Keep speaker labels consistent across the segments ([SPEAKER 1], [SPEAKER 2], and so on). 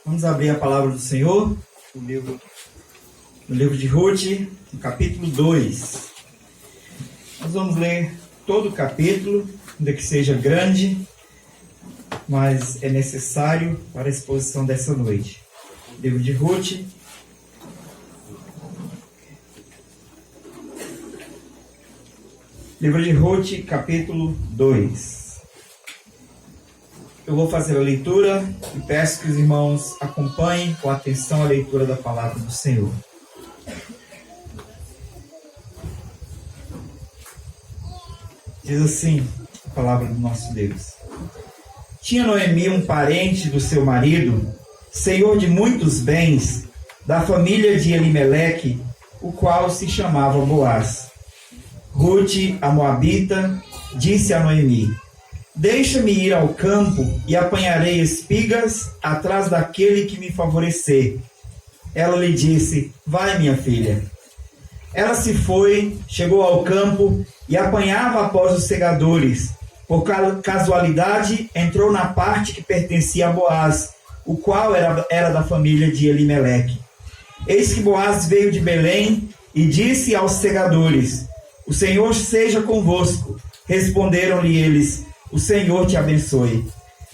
[SPEAKER 1] Vamos abrir a palavra do Senhor no livro de Ruth, no capítulo 2. Nós vamos ler todo o capítulo, ainda que seja grande, mas é necessário para a exposição dessa noite. Livro de Ruth, capítulo 2. Eu vou fazer a leitura e peço que os irmãos acompanhem com atenção a leitura da palavra do Senhor. Diz assim a palavra do nosso Deus. Tinha Noemi um parente do seu marido, senhor de muitos bens, da família de Elimeleque, o qual se chamava Boaz. Ruth, a moabita, disse a Noemi: deixa-me ir ao campo e apanharei espigas atrás daquele que me favorecer. Ela lhe disse: vai, minha filha. Ela se foi, chegou ao campo e apanhava após os segadores. Por casualidade, entrou na parte que pertencia a Boaz, o qual era da família de Elimeleque. Eis que Boaz veio de Belém e disse aos segadores: o Senhor seja convosco. Responderam-lhe eles: o Senhor te abençoe.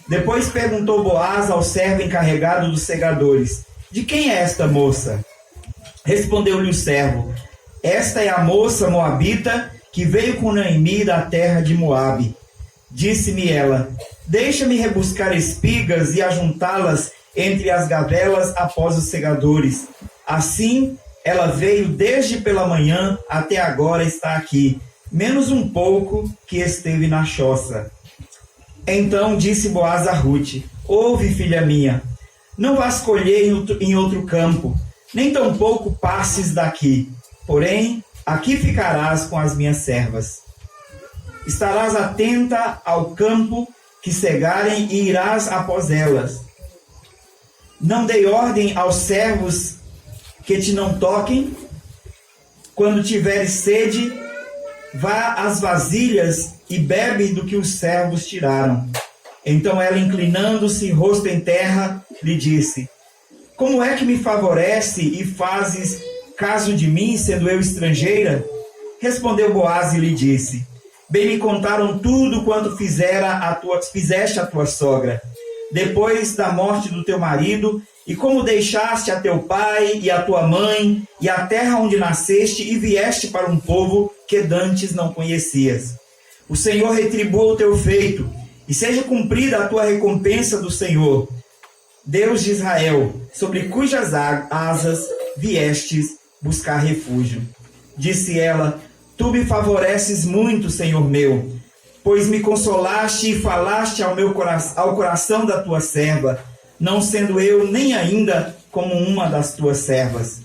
[SPEAKER 1] Depois perguntou Boaz ao servo encarregado dos segadores: de quem é esta moça? Respondeu-lhe o servo: esta é a moça moabita que veio com Noemi da terra de Moabe. Disse-me ela: deixa-me rebuscar espigas e ajuntá-las entre as gavelas após os segadores. Assim, ela veio desde pela manhã até agora está aqui, menos um pouco que esteve na choça. Então disse Boaz a Ruth: ouve, filha minha, não vás colher em outro campo, nem tampouco passes daqui. Porém, aqui ficarás com as minhas servas. Estarás atenta ao campo que cegarem e irás após elas. Não dei ordem aos servos que te não toquem. Quando tiveres sede, vá às vasilhas e bebe do que os servos tiraram. Então ela, inclinando-se, rosto em terra, lhe disse: como é que me favorece e fazes caso de mim, sendo eu estrangeira? Respondeu Boaz e lhe disse: bem me contaram tudo quanto fizeste a tua sogra, depois da morte do teu marido, e como deixaste a teu pai e a tua mãe, e a terra onde nasceste, e vieste para um povo que dantes não conhecias. O Senhor retribua o teu feito, e seja cumprida a tua recompensa do Senhor, Deus de Israel, sobre cujas asas viestes buscar refúgio. Disse ela: tu me favoreces muito, Senhor meu, pois me consolaste e falaste ao coração da tua serva, não sendo eu nem ainda como uma das tuas servas.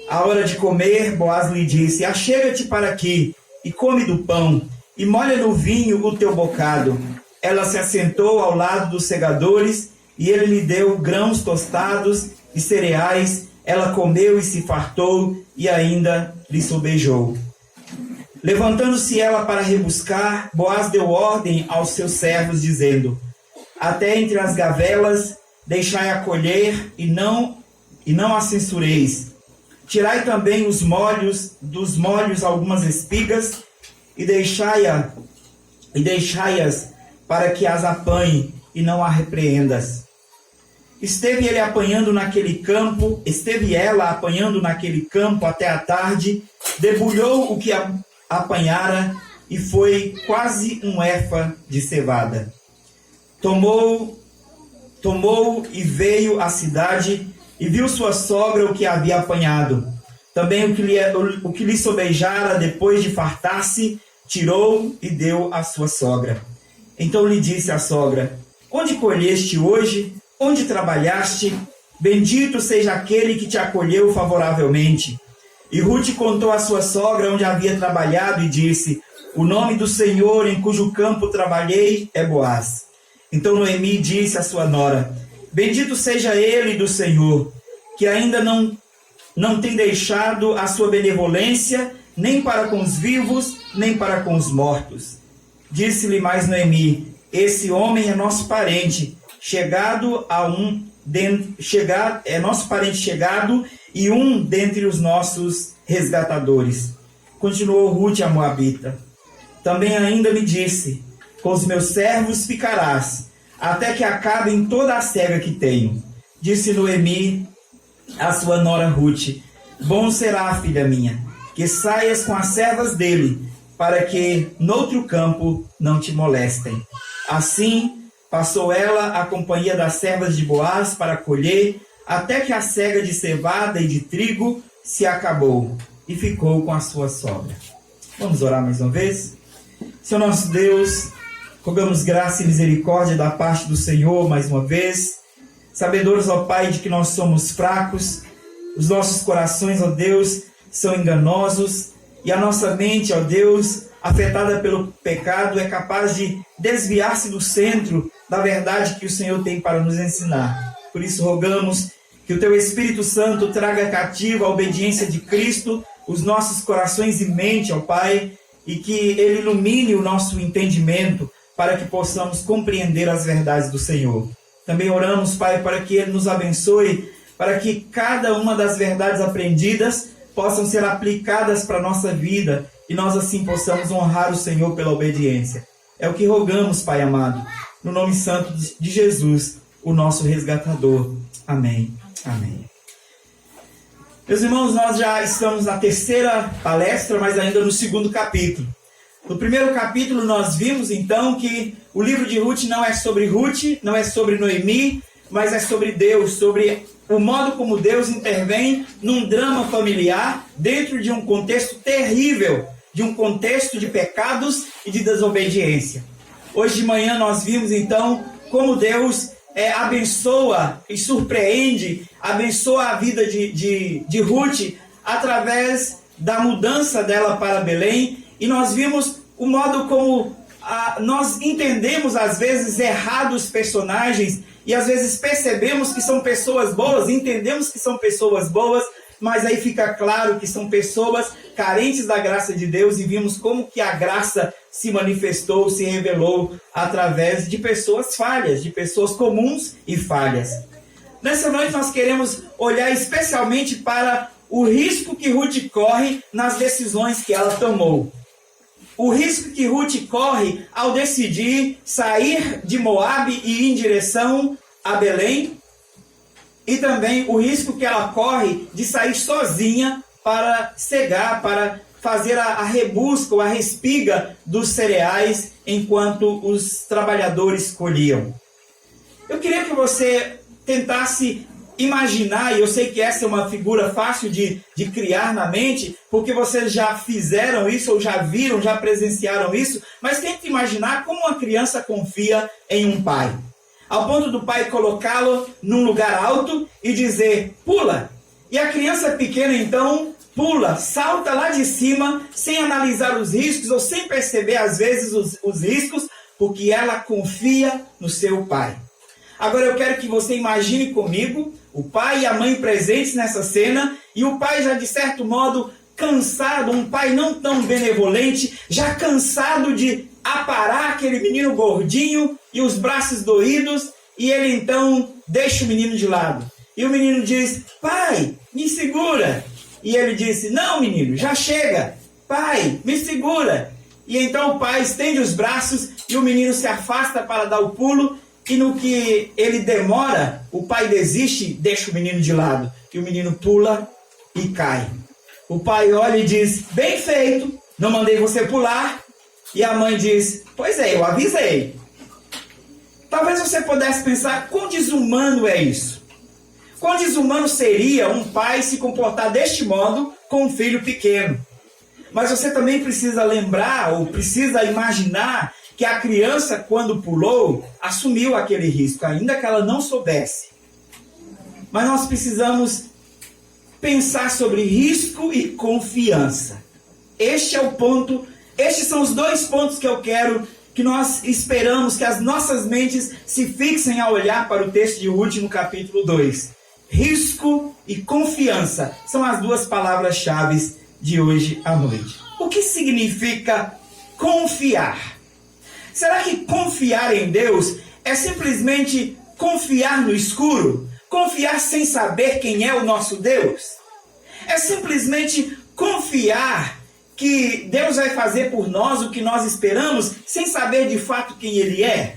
[SPEAKER 1] À hora de comer, Boaz lhe disse: achega-te para aqui, e come do pão, e molha no vinho o teu bocado. Ela se assentou ao lado dos segadores, e ele lhe deu grãos tostados e cereais. Ela comeu e se fartou, e ainda lhe sobejou. Levantando-se ela para rebuscar, Boaz deu ordem aos seus servos, dizendo: até entre as gavelas deixai-a colher, e não a censureis. Tirai também dos molhos algumas espigas, e deixai-as para que as apanhe, e não a repreendas. Esteve ela apanhando naquele campo até a tarde, debulhou o que apanhara, e foi quase um efa de cevada. Tomou e veio à cidade, e viu sua sogra o que havia apanhado. Também o que lhe sobejara depois de fartar-se, tirou e deu à sua sogra. Então lhe disse a sogra: onde colheste hoje? Onde trabalhaste? Bendito seja aquele que te acolheu favoravelmente. E Ruth contou à sua sogra onde havia trabalhado e disse: o nome do Senhor em cujo campo trabalhei é Boaz. Então Noemi disse à sua nora: bendito seja ele do Senhor, que ainda não tem deixado a sua benevolência, nem para com os vivos, nem para com os mortos. Disse-lhe mais Noemi: esse homem é nosso parente, nosso parente chegado e um dentre os nossos resgatadores. Continuou Rute a moabita. Também ainda me disse: com os meus servos ficarás, até que acabem toda a cega que tenho. Disse Noemi a sua nora Rute: bom será, filha minha, que saias com as servas dele, para que noutro campo não te molestem. Assim passou ela a companhia das servas de Boaz para colher, até que a cega de cevada e de trigo se acabou, e ficou com a sua sogra. Vamos orar mais uma vez? Senhor nosso Deus, rogamos graça e misericórdia da parte do Senhor mais uma vez, sabedores, ó Pai, de que nós somos fracos, os nossos corações, ó Deus, são enganosos, e a nossa mente, ó Deus, afetada pelo pecado, é capaz de desviar-se do centro da verdade que o Senhor tem para nos ensinar. Por isso rogamos que o Teu Espírito Santo traga cativo a obediência de Cristo, os nossos corações e mente, ó Pai, e que Ele ilumine o nosso entendimento para que possamos compreender as verdades do Senhor. Também oramos, Pai, para que Ele nos abençoe, para que cada uma das verdades aprendidas possam ser aplicadas para a nossa vida e nós assim possamos honrar o Senhor pela obediência. É o que rogamos, Pai amado, no nome santo de Jesus, o nosso resgatador. Amém. Amém. Meus irmãos, nós já estamos na terceira palestra, mas ainda no segundo capítulo. No primeiro capítulo nós vimos então que o livro de Rute não é sobre Rute, não é sobre Noemi, mas é sobre Deus, sobre o modo como Deus intervém num drama familiar dentro de um contexto terrível, de um contexto de pecados e de desobediência. Hoje de manhã nós vimos então como Deus abençoa e surpreende, abençoa a vida de Rute através da mudança dela para Belém, e nós vimos o modo como nós entendemos às vezes errado os personagens e às vezes percebemos que são pessoas boas, entendemos que são pessoas boas, mas aí fica claro que são pessoas carentes da graça de Deus, e vimos como que a graça se manifestou, se revelou através de pessoas falhas, de pessoas comuns e falhas. Nessa noite nós queremos olhar especialmente para o risco que Rute corre nas decisões que ela tomou. O risco que Rute corre ao decidir sair de Moabe e ir em direção a Belém, e também o risco que ela corre de sair sozinha para cegar, para fazer a rebusca ou a respiga dos cereais enquanto os trabalhadores colhiam. Eu queria que você tentasse imaginar, e eu sei que essa é uma figura fácil de criar na mente, porque vocês já fizeram isso, ou já viram, já presenciaram isso, mas tente imaginar como uma criança confia em um pai. Ao ponto do pai colocá-lo num lugar alto e dizer, pula. E a criança pequena então pula, salta lá de cima, sem analisar os riscos, ou sem perceber às vezes os riscos, porque ela confia no seu pai. Agora eu quero que você imagine comigo o pai e a mãe presentes nessa cena, e o pai já de certo modo cansado, um pai não tão benevolente, já cansado de aparar aquele menino gordinho e os braços doídos, e ele então deixa o menino de lado. E o menino diz, pai, me segura. E ele disse, não menino, já chega. Pai, me segura. E então o pai estende os braços e o menino se afasta para dar o pulo, e no que ele demora, o pai desiste, deixa o menino de lado. E o menino pula e cai. O pai olha e diz, bem feito, não mandei você pular. E a mãe diz, pois é, eu avisei. Talvez você pudesse pensar, quão desumano é isso? Quão desumano seria um pai se comportar deste modo com um filho pequeno? Mas você também precisa lembrar, ou precisa imaginar, que a criança, quando pulou, assumiu aquele risco, ainda que ela não soubesse. Mas nós precisamos pensar sobre risco e confiança. Este é o ponto, estes são os dois pontos que eu quero que nós esperamos que as nossas mentes se fixem ao olhar para o texto de Rute no capítulo 2. Risco e confiança são as duas palavras-chave de hoje à noite. O que significa confiar? Será que confiar em Deus é simplesmente confiar no escuro? Confiar sem saber quem é o nosso Deus? É simplesmente confiar que Deus vai fazer por nós o que nós esperamos, sem saber de fato quem Ele é?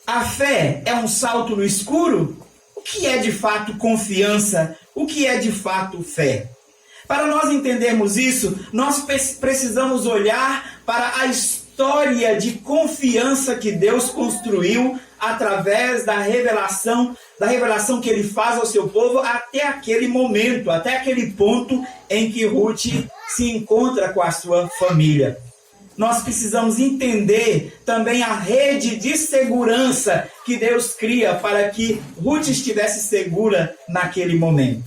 [SPEAKER 1] A fé é um salto no escuro? O que é de fato confiança? O que é de fato fé? Para nós entendermos isso, nós precisamos olhar para a história de confiança que Deus construiu através da revelação que Ele faz ao seu povo até aquele momento, até aquele ponto em que Ruth se encontra com a sua família. Nós precisamos entender também a rede de segurança que Deus cria para que Ruth estivesse segura naquele momento.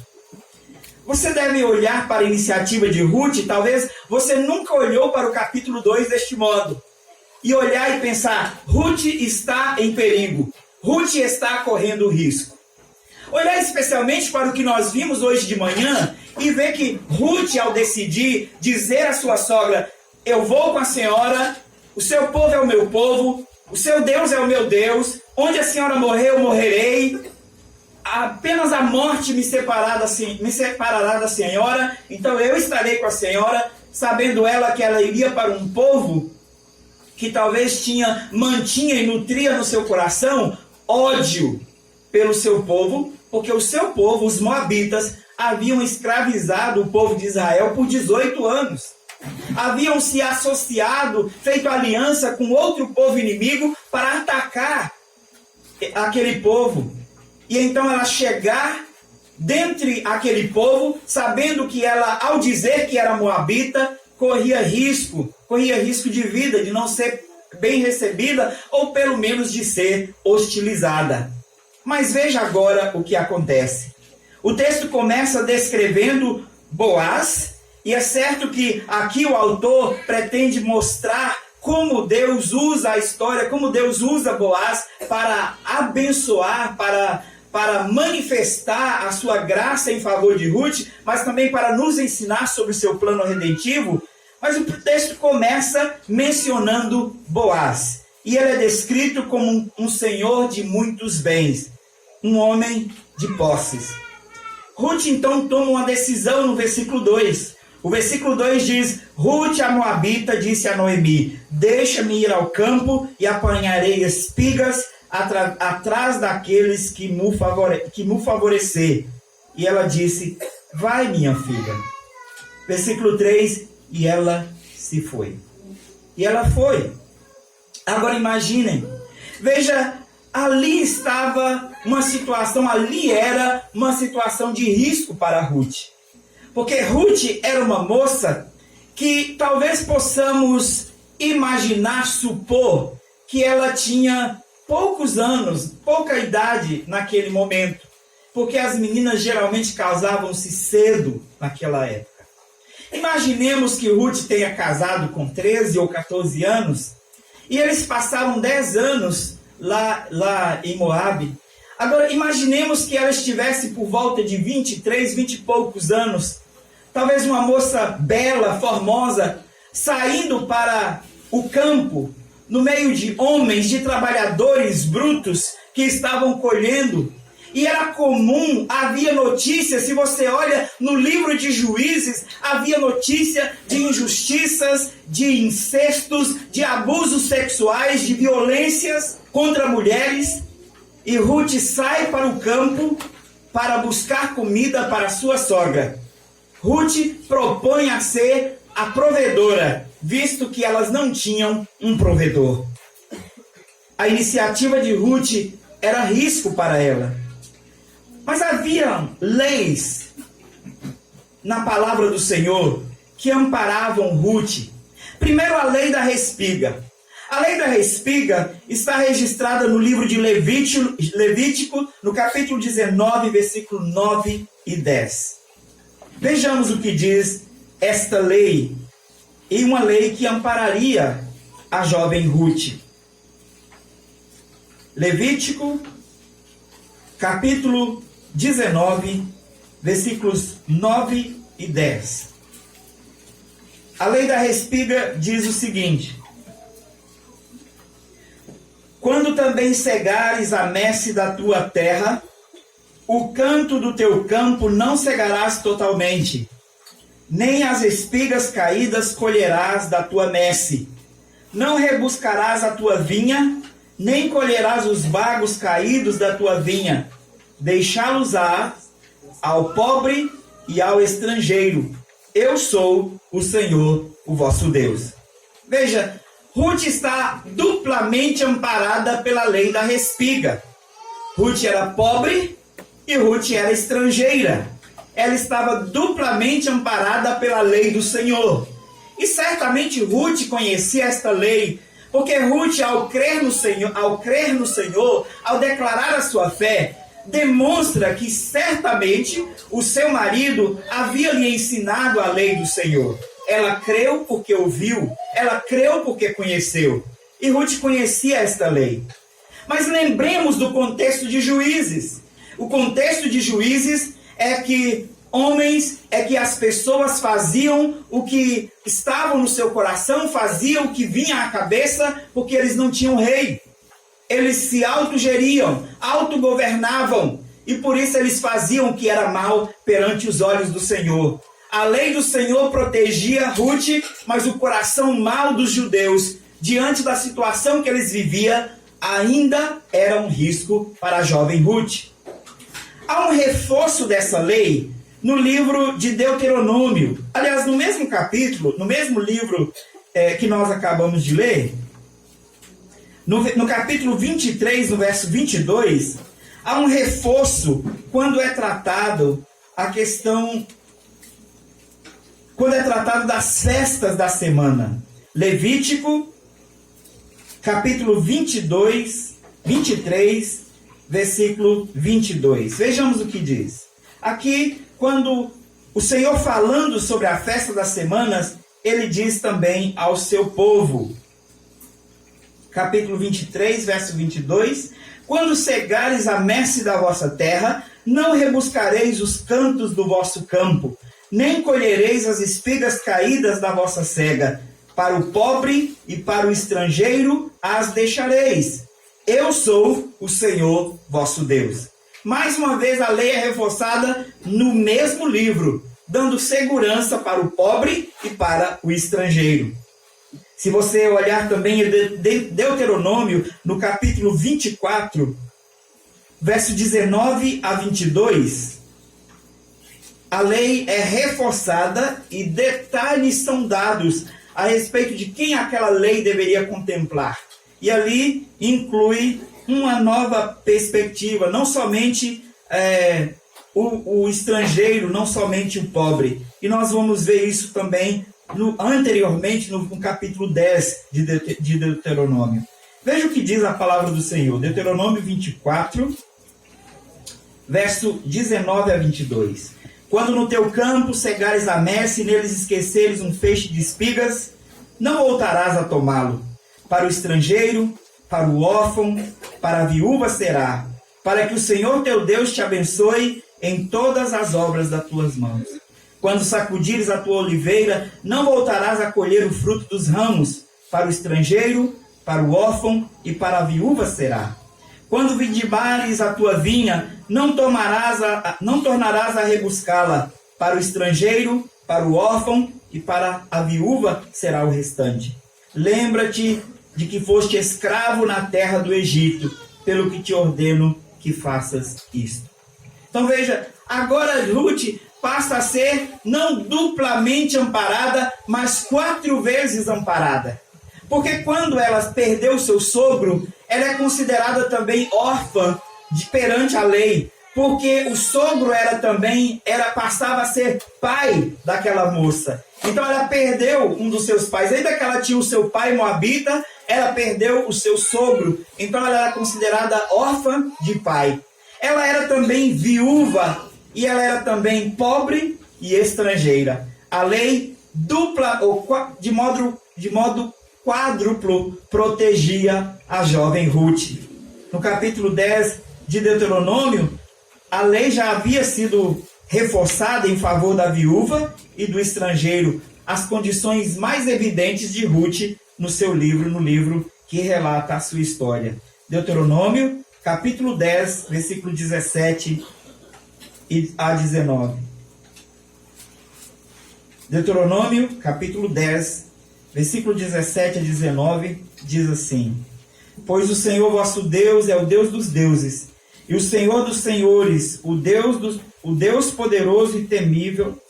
[SPEAKER 1] Você deve olhar para a iniciativa de Ruth, talvez você nunca olhou para o capítulo 2 deste modo, e olhar e pensar, Ruth está em perigo, Ruth está correndo risco. Olhar especialmente para o que nós vimos hoje de manhã e ver que Ruth, ao decidir dizer à sua sogra, eu vou com a senhora, o seu povo é o meu povo, o seu Deus é o meu Deus, onde a senhora morrer, eu morrerei, apenas a morte me separará da senhora, então eu estarei com a senhora, sabendo ela que ela iria para um povo que talvez mantinha e nutria no seu coração ódio pelo seu povo, porque o seu povo, os moabitas, haviam escravizado o povo de Israel por 18 anos. Haviam se associado, feito aliança com outro povo inimigo para atacar aquele povo. E então ela chegar dentre aquele povo, sabendo que ela, ao dizer que era moabita, corria risco de vida, de não ser bem recebida, ou pelo menos de ser hostilizada. Mas veja agora o que acontece. O texto começa descrevendo Boaz, e é certo que aqui o autor pretende mostrar como Deus usa a história, como Deus usa Boaz para abençoar, para manifestar a sua graça em favor de Ruth, mas também para nos ensinar sobre o seu plano redentivo. Mas o texto começa mencionando Boaz. E ele é descrito como um senhor de muitos bens, um homem de posses. Ruth então toma uma decisão no versículo 2. O versículo 2 diz, Ruth a moabita disse a Noemi, deixa-me ir ao campo e apanharei espigas atrás daqueles que me favorecer. E ela disse, vai minha filha. Versículo 3, e ela se foi. E ela foi. Agora imaginem, veja, ali era uma situação de risco para Ruth. Porque Ruth era uma moça que talvez possamos imaginar, supor, que ela tinha poucos anos, pouca idade naquele momento. Porque as meninas geralmente casavam-se cedo naquela época. Imaginemos que Ruth tenha casado com 13 ou 14 anos e eles passaram 10 anos lá em Moabe. Agora, imaginemos que ela estivesse por volta de 23, 20 e poucos anos. Talvez uma moça bela, formosa, saindo para o campo, no meio de homens, de trabalhadores brutos que estavam colhendo. E era comum, havia notícia, se você olha no livro de Juízes, havia notícia de injustiças, de incestos, de abusos sexuais, de violências contra mulheres. E Ruth sai para o campo para buscar comida para sua sogra. Ruth propõe a ser a provedora, visto que elas não tinham um provedor. A iniciativa de Ruth era risco para ela. Mas havia leis na palavra do Senhor que amparavam Ruth. Primeiro, a lei da respiga. A lei da respiga está registrada no livro de Levítico, no capítulo 19, versículo 9 e 10. Vejamos o que diz esta lei, e uma lei que ampararia a jovem Ruth. Levítico, capítulo 19, versículos 9 e 10. A lei da respiga diz o seguinte: Quando também cegares a messe da tua terra, o canto do teu campo não cegarás totalmente, nem as espigas caídas colherás da tua messe. Não rebuscarás a tua vinha, nem colherás os bagos caídos da tua vinha. Deixá-los-á ao pobre e ao estrangeiro. Eu sou o Senhor, o vosso Deus. Veja, Ruth está duplamente amparada pela lei da respiga. Ruth era pobre e Ruth era estrangeira. Ela estava duplamente amparada pela lei do Senhor. E certamente Ruth conhecia esta lei, porque Ruth, ao crer no Senhor, ao declarar a sua fé, demonstra que certamente o seu marido havia lhe ensinado a lei do Senhor. Ela creu porque ouviu, ela creu porque conheceu. E Ruth conhecia esta lei. Mas lembremos do contexto de Juízes. O contexto de Juízes é que as pessoas faziam o que estava no seu coração, faziam o que vinha à cabeça, porque eles não tinham rei. Eles se autogeriam, autogovernavam, e por isso eles faziam o que era mal perante os olhos do Senhor. A lei do Senhor protegia Ruth, mas o coração mau dos judeus, diante da situação que eles viviam, ainda era um risco para a jovem Ruth. Há um reforço dessa lei no livro de Deuteronômio. Aliás, no mesmo capítulo, no mesmo livro que nós acabamos de ler, no capítulo 23, no verso 22, há um reforço quando é tratado das festas da semana. Levítico, capítulo 23, versículo 22. Vejamos o que diz. Aqui, quando o Senhor falando sobre a festa das semanas, ele diz também ao seu povo. Capítulo 23, verso 22. Quando cegares a messe da vossa terra, não rebuscareis os cantos do vosso campo, nem colhereis as espigas caídas da vossa cega. Para o pobre e para o estrangeiro as deixareis. Eu sou o Senhor vosso Deus. Mais uma vez a lei é reforçada no mesmo livro, dando segurança para o pobre e para o estrangeiro. Se você olhar também em Deuteronômio, no capítulo 24, verso 19 a 22, a lei é reforçada e detalhes são dados a respeito de quem aquela lei deveria contemplar. E ali inclui uma nova perspectiva, não somente o estrangeiro, não somente o pobre. E nós vamos ver isso também anteriormente no capítulo 10 de Deuteronômio. Veja o que diz a palavra do Senhor. Deuteronômio 24, verso 19 a 22. Quando no teu campo cegares a messe e neles esqueceres um feixe de espigas, não voltarás a tomá-lo. Para o estrangeiro, para o órfão, para a viúva será, para que o Senhor teu Deus te abençoe em todas as obras das tuas mãos. Quando sacudires a tua oliveira, não voltarás a colher o fruto dos ramos. Para o estrangeiro, para o órfão e para a viúva será. Quando vindimares a tua vinha, não tornarás a rebuscá-la. Para o estrangeiro, para o órfão e para a viúva será o restante. Lembra-te de que foste escravo na terra do Egito, pelo que te ordeno que faças isto. Então veja, agora Ruth passa a ser não duplamente amparada, mas 4 vezes amparada. Porque quando ela perdeu seu sogro, ela é considerada também órfã perante a lei. Porque o sogro passava a ser pai daquela moça. Então ela perdeu um dos seus pais. Ainda que ela tinha o seu pai moabita, ela perdeu o seu sogro. Então ela era considerada órfã de pai. Ela era também viúva e ela era também pobre e estrangeira. A lei de modo quádruplo protegia a jovem Ruth. No capítulo 10 de Deuteronômio, a lei já havia sido reforçada em favor da viúva e do estrangeiro, as condições mais evidentes de Ruth no seu livro, no livro que relata a sua história. Deuteronômio, capítulo 10, versículo 17 a 19. Deuteronômio, capítulo 10, versículo 17 a 19, diz assim: Pois o Senhor vosso Deus é o Deus dos deuses, e o Senhor dos senhores, o Deus poderoso e temível,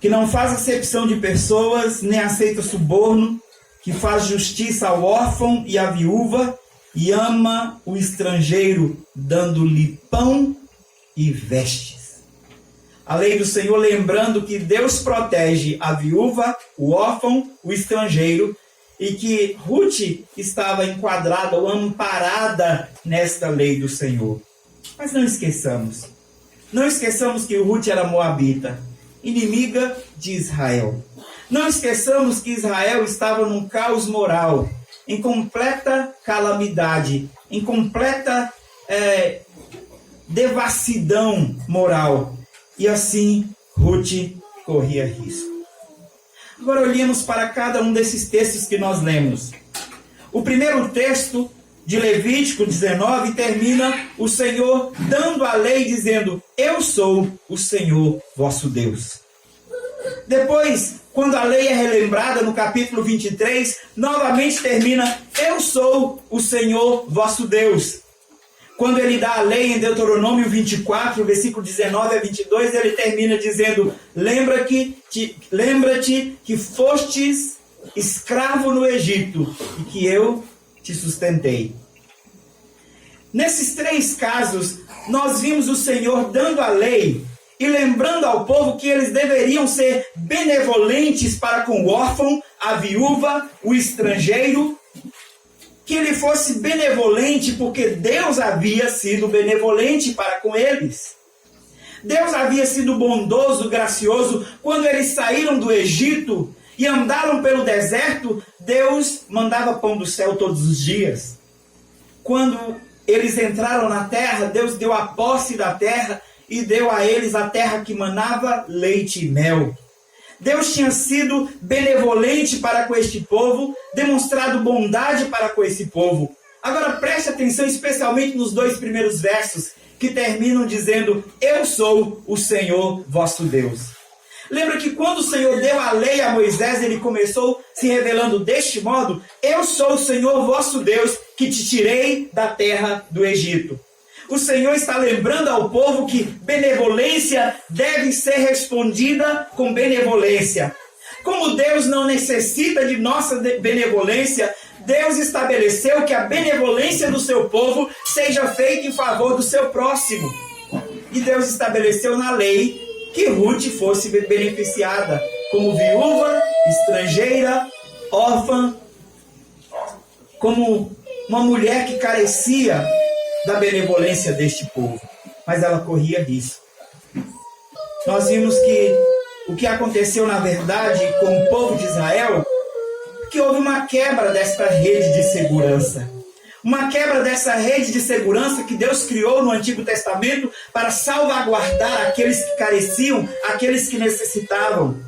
[SPEAKER 1] que não faz acepção de pessoas, nem aceita suborno, que faz justiça ao órfão e à viúva, e ama o estrangeiro, dando-lhe pão e vestes. A lei do Senhor, lembrando que Deus protege a viúva, o órfão, o estrangeiro, e que Ruth estava enquadrada ou amparada nesta lei do Senhor. Mas não esqueçamos que Ruth era moabita, inimiga de Israel. Não esqueçamos que Israel estava num caos moral, em completa calamidade, em completa devassidão moral. E assim Ruth corria risco. Agora olhemos para cada um desses textos que nós lemos. O primeiro texto de Levítico 19 termina o Senhor dando a lei, dizendo: Eu sou o Senhor vosso Deus. Depois, quando a lei é relembrada no capítulo 23, novamente termina: Eu sou o Senhor vosso Deus. Quando ele dá a lei em Deuteronômio 24, versículo 19 a 22, ele termina dizendo: Lembra-te que fostes escravo no Egito e que eu te sustentei. Nesses três casos, nós vimos o Senhor dando a lei e lembrando ao povo que eles deveriam ser benevolentes para com o órfão, a viúva, o estrangeiro, que ele fosse benevolente porque Deus havia sido benevolente para com eles. Deus havia sido bondoso, gracioso. Quando eles saíram do Egito e andaram pelo deserto, Deus mandava pão do céu todos os dias. Quando eles entraram na terra, Deus deu a posse da terra e deu a eles a terra que manava leite e mel. Deus tinha sido benevolente para com este povo, demonstrado bondade para com esse povo. Agora preste atenção especialmente nos dois primeiros versos, que terminam dizendo: Eu sou o Senhor vosso Deus. Lembra que quando o Senhor deu a lei a Moisés, ele começou se revelando deste modo: Eu sou o Senhor vosso Deus, que te tirei da terra do Egito. O Senhor está lembrando ao povo que benevolência deve ser respondida com benevolência. Como Deus não necessita de nossa benevolência, Deus estabeleceu que a benevolência do seu povo seja feita em favor do seu próximo. E Deus estabeleceu na lei que Ruth fosse beneficiada como viúva, estrangeira, órfã, como uma mulher que carecia da benevolência deste povo, mas ela corria risco. Nós vimos que o que aconteceu na verdade com o povo de Israel, que houve uma quebra desta rede de segurança. Uma quebra dessa rede de segurança que Deus criou no Antigo Testamento para salvaguardar aqueles que careciam, aqueles que necessitavam.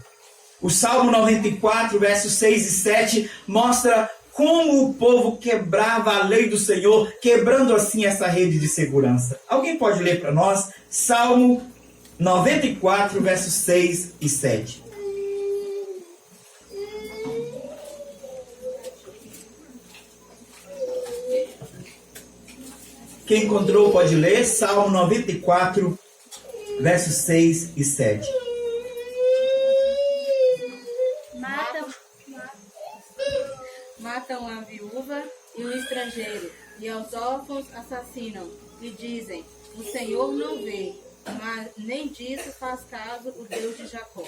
[SPEAKER 1] O Salmo 94, versos 6 e 7, mostra como o povo quebrava a lei do Senhor, quebrando assim essa rede de segurança. Alguém pode ler para nós? Salmo 94, versos 6 e 7. Quem encontrou pode ler. Salmo 94, versos 6 e 7.
[SPEAKER 2] Matam a viúva e o estrangeiro, e aos órfãos assassinam, e dizem: o Senhor não vê, mas nem disso faz caso o Deus de Jacó.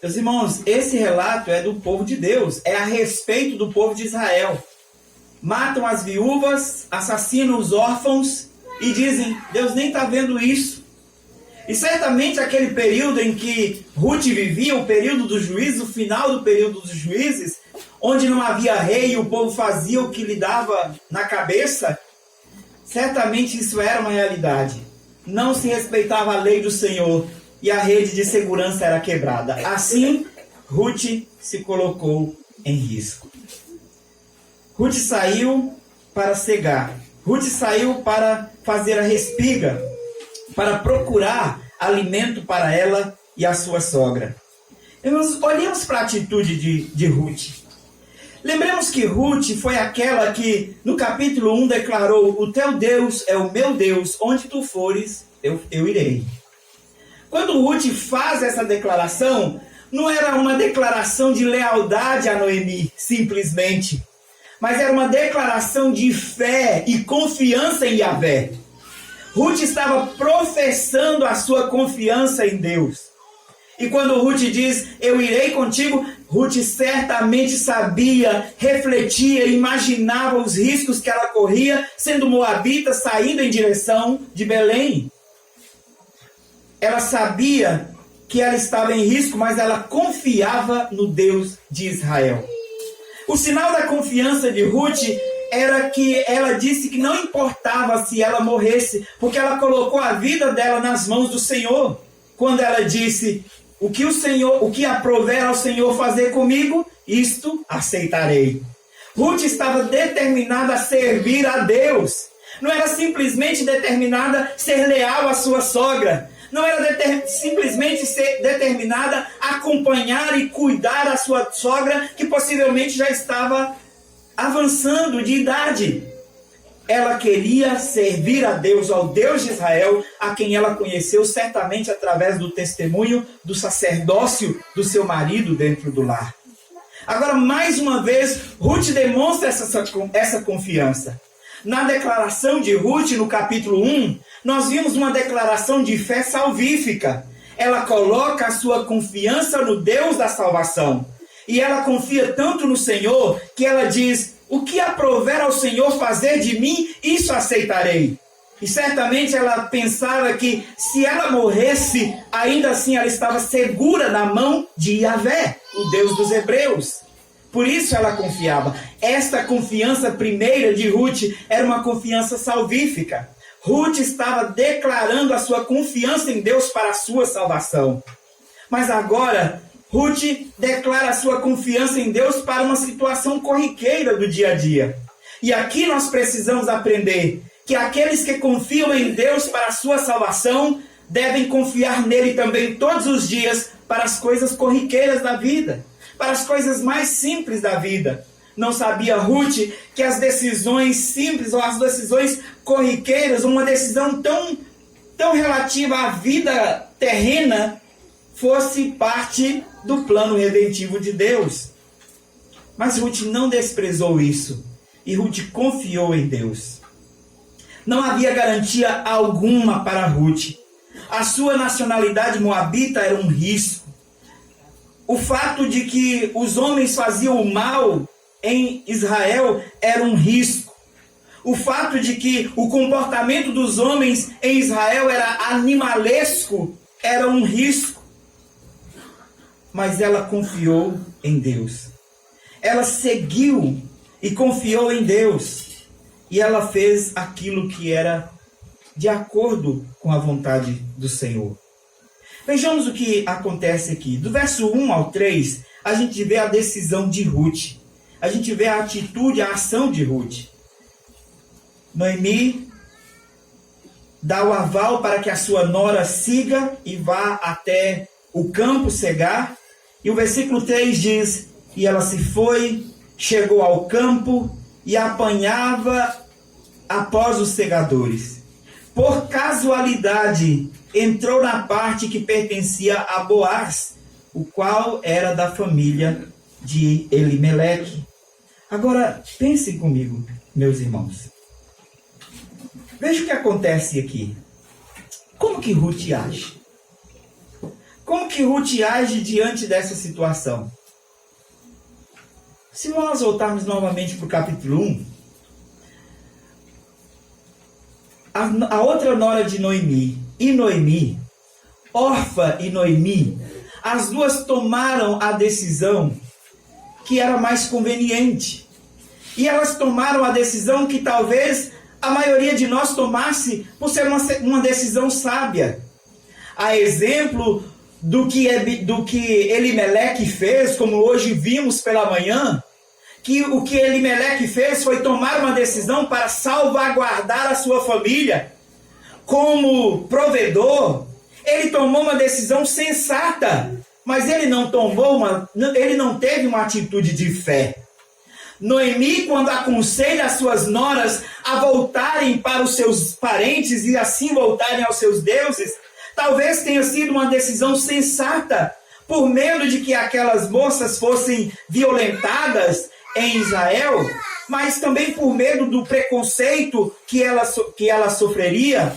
[SPEAKER 1] Meus irmãos, esse relato é do povo de Deus, é a respeito do povo de Israel. Matam as viúvas, assassinam os órfãos e dizem: Deus nem está vendo isso. E certamente aquele período em que Ruth vivia, o período dos juízes, o final do período dos juízes, onde não havia rei e o povo fazia o que lhe dava na cabeça, certamente isso era uma realidade. Não se respeitava a lei do Senhor e a rede de segurança era quebrada. Assim, Ruth se colocou em risco. Ruth saiu para cegar. Ruth saiu para fazer a respiga, para procurar alimento para ela e a sua sogra. Olhemos para a atitude de Ruth. Lembremos que Ruth foi aquela que no capítulo 1 declarou: o teu Deus é o meu Deus, onde tu fores, eu irei. Quando Ruth faz essa declaração, não era uma declaração de lealdade a Noemi, simplesmente, mas era uma declaração de fé e confiança em Yahvé. Ruth estava professando a sua confiança em Deus. E quando Ruth diz, eu irei contigo, Ruth certamente sabia, refletia, imaginava os riscos que ela corria, sendo moabita, saindo em direção de Belém. Ela sabia que ela estava em risco, mas ela confiava no Deus de Israel. O sinal da confiança de Ruth era que ela disse que não importava se ela morresse, porque ela colocou a vida dela nas mãos do Senhor. Quando ela disse, o que aprouver ao Senhor fazer comigo, isto aceitarei. Ruth estava determinada a servir a Deus. Não era simplesmente determinada a ser leal à sua sogra. Não era simplesmente ser determinada a acompanhar e cuidar da sua sogra, que possivelmente já estava avançando de idade. Ela queria servir a Deus, ao Deus de Israel, a quem ela conheceu certamente através do testemunho do sacerdócio do seu marido dentro do lar. Agora, mais uma vez, Ruth demonstra essa confiança. Na declaração de Ruth, no capítulo 1, nós vimos uma declaração de fé salvífica. Ela coloca a sua confiança no Deus da salvação. E ela confia tanto no Senhor, que ela diz, o que aprouver ao Senhor fazer de mim, isso aceitarei. E certamente ela pensava que se ela morresse, ainda assim ela estava segura na mão de Yahvé, o Deus dos hebreus. Por isso ela confiava. Esta confiança primeira de Ruth era uma confiança salvífica. Ruth estava declarando a sua confiança em Deus para a sua salvação. Mas agora, Ruth declara a sua confiança em Deus para uma situação corriqueira do dia a dia. E aqui nós precisamos aprender que aqueles que confiam em Deus para a sua salvação devem confiar nele também todos os dias para as coisas corriqueiras da vida, para as coisas mais simples da vida. Não sabia Ruth que as decisões simples ou as decisões corriqueiras, uma decisão tão relativa à vida terrena, fosse parte do plano redentivo de Deus. Mas Ruth não desprezou isso. E Ruth confiou em Deus. Não havia garantia alguma para Ruth. A sua nacionalidade moabita era um risco. O fato de que os homens faziam o mal em Israel era um risco. O fato de que o comportamento dos homens em Israel era animalesco era um risco. Mas ela confiou em Deus. Ela seguiu e confiou em Deus. E ela fez aquilo que era de acordo com a vontade do Senhor. Vejamos o que acontece aqui. Do verso 1 ao 3, a gente vê a decisão de Ruth. A gente vê a atitude, a ação de Ruth. Noemi dá o aval para que a sua nora siga e vá até o campo cegar. E o versículo 3 diz, e ela se foi, chegou ao campo e apanhava após os segadores. Por casualidade, entrou na parte que pertencia a Boaz, o qual era da família de Elimeleque. Agora, pensem comigo, meus irmãos. Veja o que acontece aqui. Como que Ruth age? Como que Ruth age diante dessa situação? Se nós voltarmos novamente para o capítulo 1, a outra nora de Noemi e Noemi, Orfa e Noemi, as duas tomaram a decisão que era mais conveniente. E elas tomaram a decisão que talvez a maioria de nós tomasse por ser uma decisão sábia. A exemplo do que Elimeleque fez, como hoje vimos pela manhã, que o que Elimeleque fez foi tomar uma decisão para salvaguardar a sua família. Como provedor, ele tomou uma decisão sensata, mas ele não teve uma atitude de fé. Noemi, quando aconselha as suas noras a voltarem para os seus parentes e assim voltarem aos seus deuses, talvez tenha sido uma decisão sensata, por medo de que aquelas moças fossem violentadas em Israel, mas também por medo do preconceito que ela sofreria,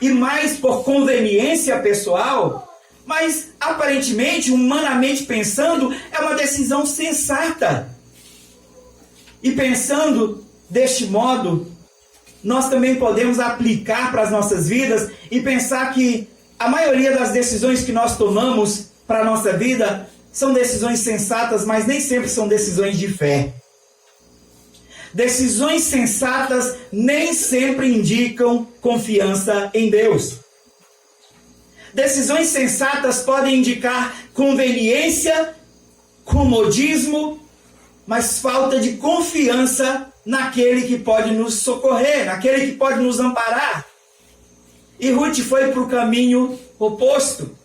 [SPEAKER 1] e mais por conveniência pessoal. Mas aparentemente, humanamente pensando, é uma decisão sensata. E pensando deste modo, nós também podemos aplicar para as nossas vidas e pensar que a maioria das decisões que nós tomamos para a nossa vida são decisões sensatas, mas nem sempre são decisões de fé. Decisões sensatas nem sempre indicam confiança em Deus. Decisões sensatas podem indicar conveniência, comodismo, mas falta de confiança naquele que pode nos socorrer, naquele que pode nos amparar. E Ruth foi para o caminho oposto.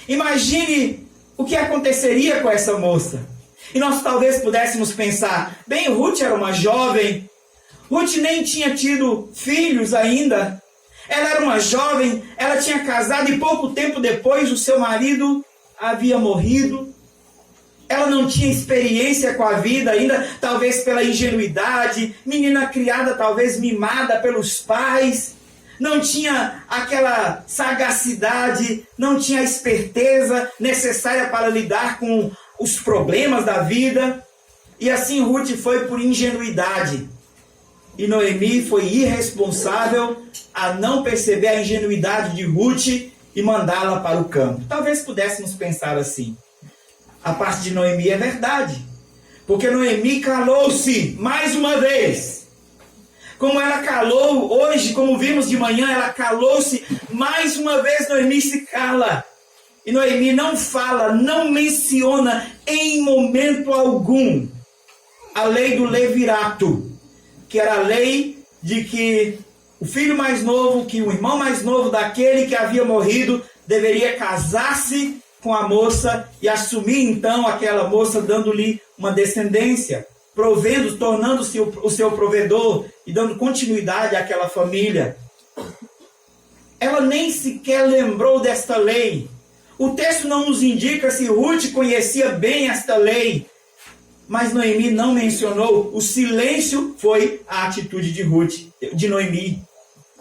[SPEAKER 1] Imagine o que aconteceria com essa moça. E nós talvez pudéssemos pensar, bem, Ruth era uma jovem, Ruth nem tinha tido filhos ainda, ela era uma jovem, ela tinha casado e pouco tempo depois o seu marido havia morrido. Ela não tinha experiência com a vida ainda, talvez pela ingenuidade, menina criada, talvez mimada pelos pais, não tinha aquela sagacidade, não tinha a esperteza necessária para lidar com os problemas da vida. E assim Ruth foi por ingenuidade. E Noemi foi irresponsável a não perceber a ingenuidade de Ruth e mandá-la para o campo. Talvez pudéssemos pensar assim. A parte de Noemi é verdade. Porque Noemi calou-se mais uma vez. Como ela calou hoje, como vimos de manhã, ela calou-se mais uma vez. Noemi se cala. E Noemi não fala, não menciona em momento algum a lei do levirato, que era a lei de que o filho mais novo, que o irmão mais novo daquele que havia morrido, deveria casar-se com a moça e assumir então aquela moça, dando-lhe uma descendência, tornando-se o seu provedor e dando continuidade àquela família. Ela nem sequer lembrou desta lei. O texto não nos indica se Ruth conhecia bem esta lei, mas Noemi não mencionou. O silêncio foi a atitude de Noemi.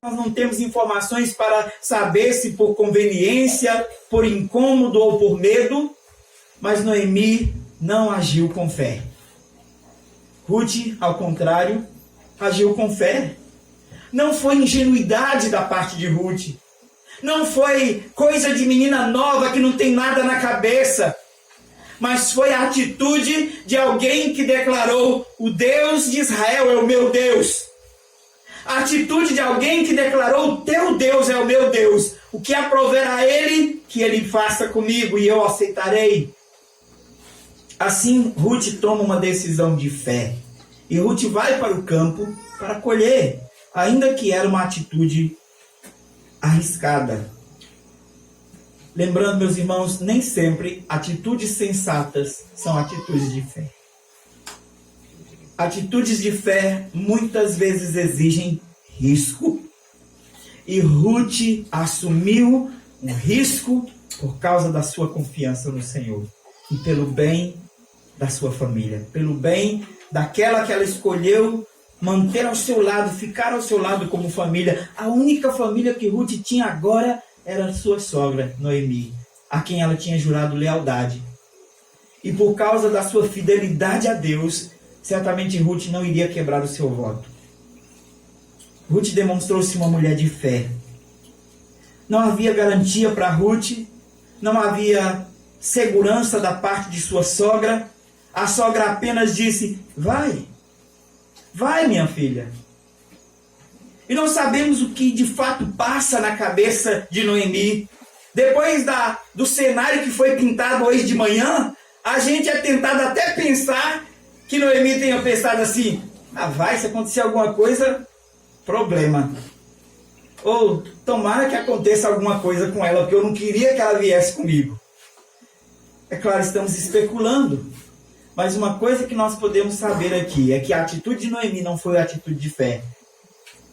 [SPEAKER 1] Nós não temos informações para saber se por conveniência, por incômodo ou por medo, mas Noemi não agiu com fé. Ruth, ao contrário, agiu com fé. Não foi ingenuidade da parte de Ruth. Não foi coisa de menina nova que não tem nada na cabeça. Mas foi a atitude de alguém que declarou: o Deus de Israel é o meu Deus. A atitude de alguém que declarou: o teu Deus é o meu Deus. O que aprover a ele, que ele faça comigo e eu aceitarei. Assim, Ruth toma uma decisão de fé. E Ruth vai para o campo para colher, ainda que era uma atitude arriscada. Lembrando, meus irmãos, nem sempre atitudes sensatas são atitudes de fé. Atitudes de fé muitas vezes exigem risco. E Ruth assumiu um risco por causa da sua confiança no Senhor. E pelo bem da sua família. Pelo bem daquela que ela escolheu manter ao seu lado, ficar ao seu lado como família. A única família que Ruth tinha agora era a sua sogra, Noemi, a quem ela tinha jurado lealdade. E por causa da sua fidelidade a Deus, certamente Ruth não iria quebrar o seu voto. Ruth demonstrou-se uma mulher de fé. Não havia garantia para Ruth, não havia segurança da parte de sua sogra. A sogra apenas disse: vai, minha filha. E não sabemos o que de fato passa na cabeça de Noemi. Depois do cenário que foi pintado hoje de manhã, a gente é tentado até pensar que Noemi tenha pensado assim, se acontecer alguma coisa, problema. Ou tomara que aconteça alguma coisa com ela, porque eu não queria que ela viesse comigo. É claro, estamos especulando. Mas uma coisa que nós podemos saber aqui é que a atitude de Noemi não foi a atitude de fé.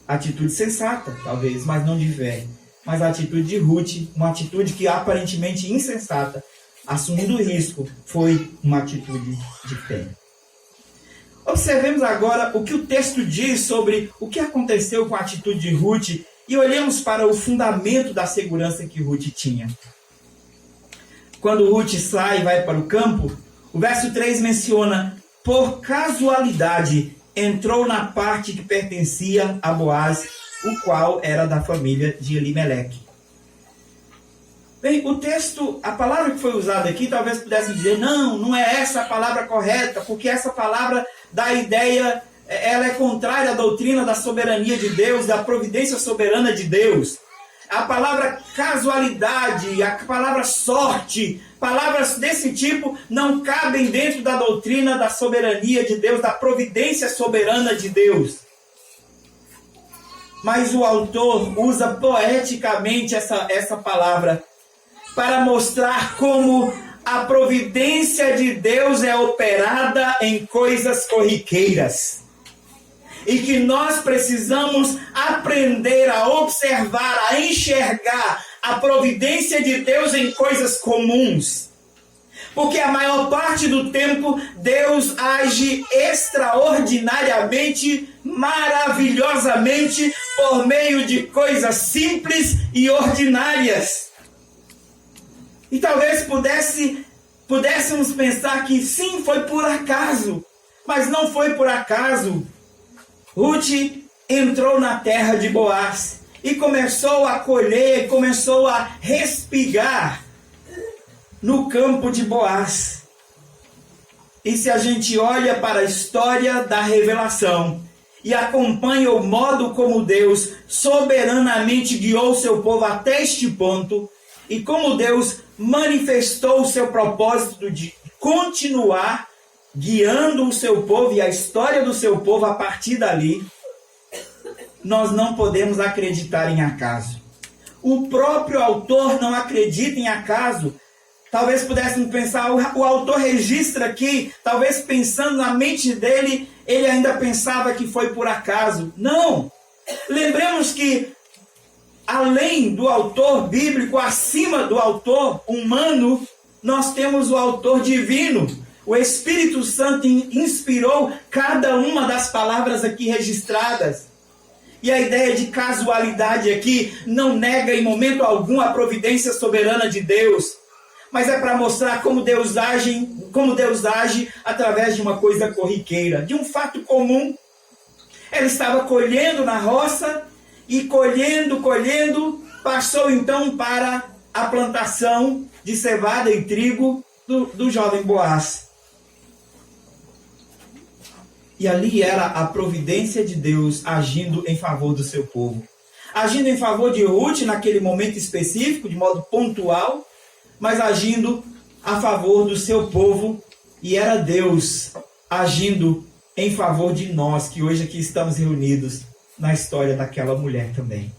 [SPEAKER 1] Atitude sensata, talvez, mas não de fé. Mas a atitude de Ruth, uma atitude que aparentemente insensata, assumindo o risco, foi uma atitude de fé. Observemos agora o que o texto diz sobre o que aconteceu com a atitude de Ruth e olhemos para o fundamento da segurança que Ruth tinha. Quando Ruth sai e vai para o campo, o verso 3 menciona: por casualidade entrou na parte que pertencia a Boaz, o qual era da família de Elimeleque. Bem, o texto, a palavra que foi usada aqui, talvez pudesse dizer, não é essa a palavra correta, porque essa palavra dá a ideia, ela é contrária à doutrina da soberania de Deus, da providência soberana de Deus. A palavra casualidade, a palavra sorte, palavras desse tipo não cabem dentro da doutrina da soberania de Deus, da providência soberana de Deus. Mas o autor usa poeticamente essa palavra para mostrar como a providência de Deus é operada em coisas corriqueiras. E que nós precisamos aprender a observar, a enxergar a providência de Deus em coisas comuns. Porque a maior parte do tempo Deus age extraordinariamente, maravilhosamente, por meio de coisas simples e ordinárias. E talvez pudéssemos pensar que sim, foi por acaso. Mas não foi por acaso. Ruth entrou na terra de Boaz e começou a colher, começou a respigar no campo de Boaz. E se a gente olha para a história da revelação e acompanha o modo como Deus soberanamente guiou o seu povo até este ponto, e como Deus manifestou o seu propósito de continuar guiando o seu povo e a história do seu povo a partir dali, nós não podemos acreditar em acaso. O próprio autor não acredita em acaso. Talvez pudéssemos pensar, o autor registra aqui, talvez pensando na mente dele, ele ainda pensava que foi por acaso. Não! Lembremos que, além do autor bíblico, acima do autor humano, nós temos o autor divino. O Espírito Santo inspirou cada uma das palavras aqui registradas. E a ideia de casualidade aqui não nega em momento algum a providência soberana de Deus. Mas é para mostrar como Deus age através de uma coisa corriqueira, de um fato comum. Ela estava colhendo na roça e colhendo, passou então para a plantação de cevada e trigo do jovem Boaz. E ali era a providência de Deus agindo em favor do seu povo. Agindo em favor de Ruth naquele momento específico, de modo pontual, mas agindo a favor do seu povo. E era Deus agindo em favor de nós, que hoje aqui estamos reunidos na história daquela mulher também.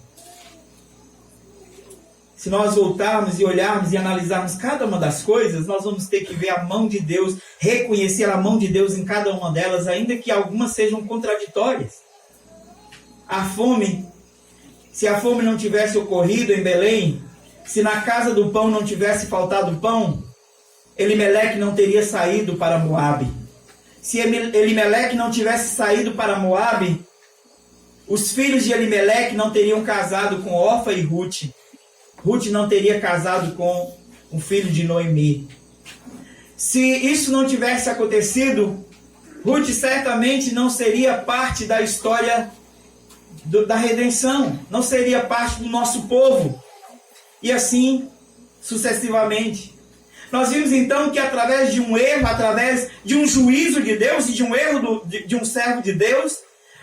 [SPEAKER 1] Se nós voltarmos e olharmos e analisarmos cada uma das coisas, nós vamos ter que ver a mão de Deus, reconhecer a mão de Deus em cada uma delas, ainda que algumas sejam contraditórias. A fome, se a fome não tivesse ocorrido em Belém, se na casa do pão não tivesse faltado pão, Elimeleque não teria saído para Moabe. Se Elimeleque não tivesse saído para Moabe, os filhos de Elimeleque não teriam casado com Orfa e Ruth. Ruth não teria casado com o filho de Noemi. Se isso não tivesse acontecido, Ruth certamente não seria parte da história da redenção, não seria parte do nosso povo. E assim, sucessivamente. Nós vimos então que através de um erro, através de um juízo de Deus e de um erro de um servo de Deus,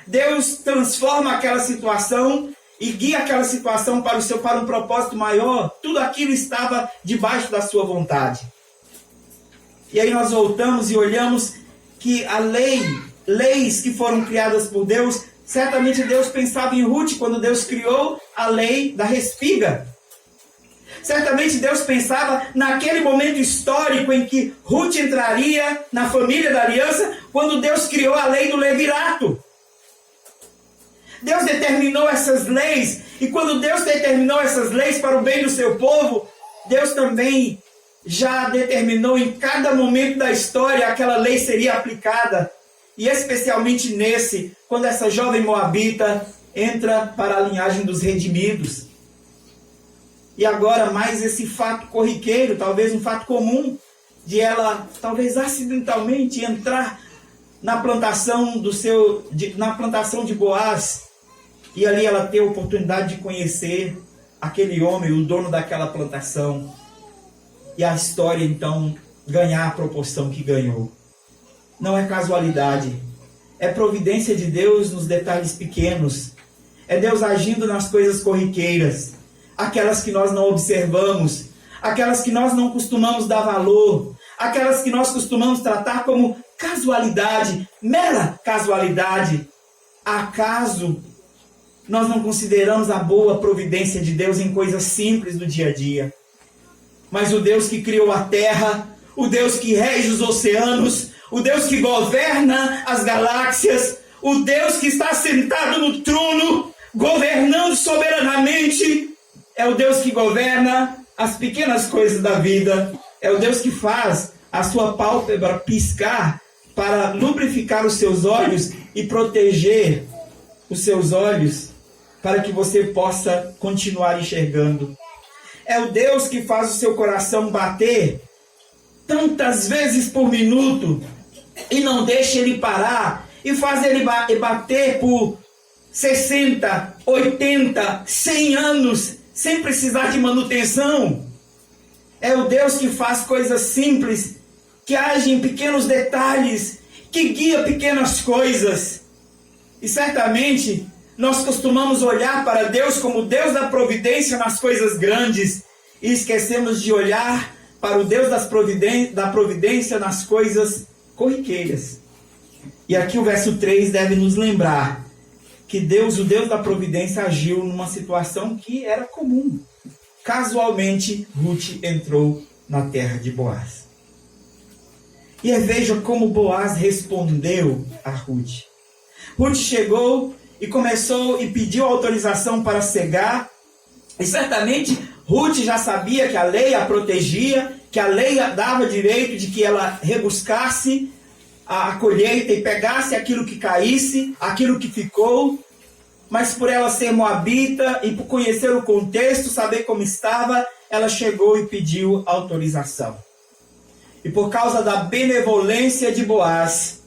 [SPEAKER 1] Deus transforma aquela situação e guia aquela situação para um propósito maior. Tudo aquilo estava debaixo da sua vontade. E aí nós voltamos e olhamos que a leis que foram criadas por Deus, certamente Deus pensava em Ruth quando Deus criou a lei da respiga. Certamente Deus pensava naquele momento histórico em que Ruth entraria na família da aliança, quando Deus criou a lei do levirato. Deus determinou essas leis, e quando Deus determinou essas leis para o bem do seu povo, Deus também já determinou em cada momento da história aquela lei seria aplicada. E especialmente nesse, quando essa jovem moabita entra para a linhagem dos redimidos. E agora mais esse fato corriqueiro, talvez um fato comum, de ela talvez acidentalmente entrar na plantação na plantação de Boaz, e ali ela ter a oportunidade de conhecer aquele homem, o dono daquela plantação, e a história então ganhar a proporção que ganhou. Não é casualidade, é providência de Deus nos detalhes pequenos, é Deus agindo nas coisas corriqueiras, aquelas que nós não observamos, aquelas que nós não costumamos dar valor, aquelas que nós costumamos tratar como casualidade, mera casualidade. Acaso nós não consideramos a boa providência de Deus em coisas simples do dia a dia? Mas o Deus que criou a terra, o Deus que rege os oceanos, o Deus que governa as galáxias, o Deus que está sentado no trono, governando soberanamente, é o Deus que governa as pequenas coisas da vida. É o Deus que faz a sua pálpebra piscar para lubrificar os seus olhos e proteger os seus olhos para que você possa continuar enxergando. É o Deus que faz o seu coração bater tantas vezes por minuto e não deixa ele parar e faz ele bater por 60, 80, 100 anos sem precisar de manutenção. É o Deus que faz coisas simples, que age em pequenos detalhes, que guia pequenas coisas. E certamente nós costumamos olhar para Deus como Deus da providência nas coisas grandes e esquecemos de olhar para o Deus da providência nas coisas corriqueiras. E aqui o verso 3 deve nos lembrar que Deus, o Deus da providência, agiu numa situação que era comum. Casualmente, Ruth entrou na terra de Boaz. E veja como Boaz respondeu a Ruth. Ruth chegou e começou e pediu autorização para cegar. E certamente Ruth já sabia que a lei a protegia, que a lei dava direito de que ela rebuscasse a colheita e pegasse aquilo que caísse, aquilo que ficou. Mas por ela ser moabita e por conhecer o contexto, saber como estava, ela chegou e pediu autorização. E por causa da benevolência de Boaz,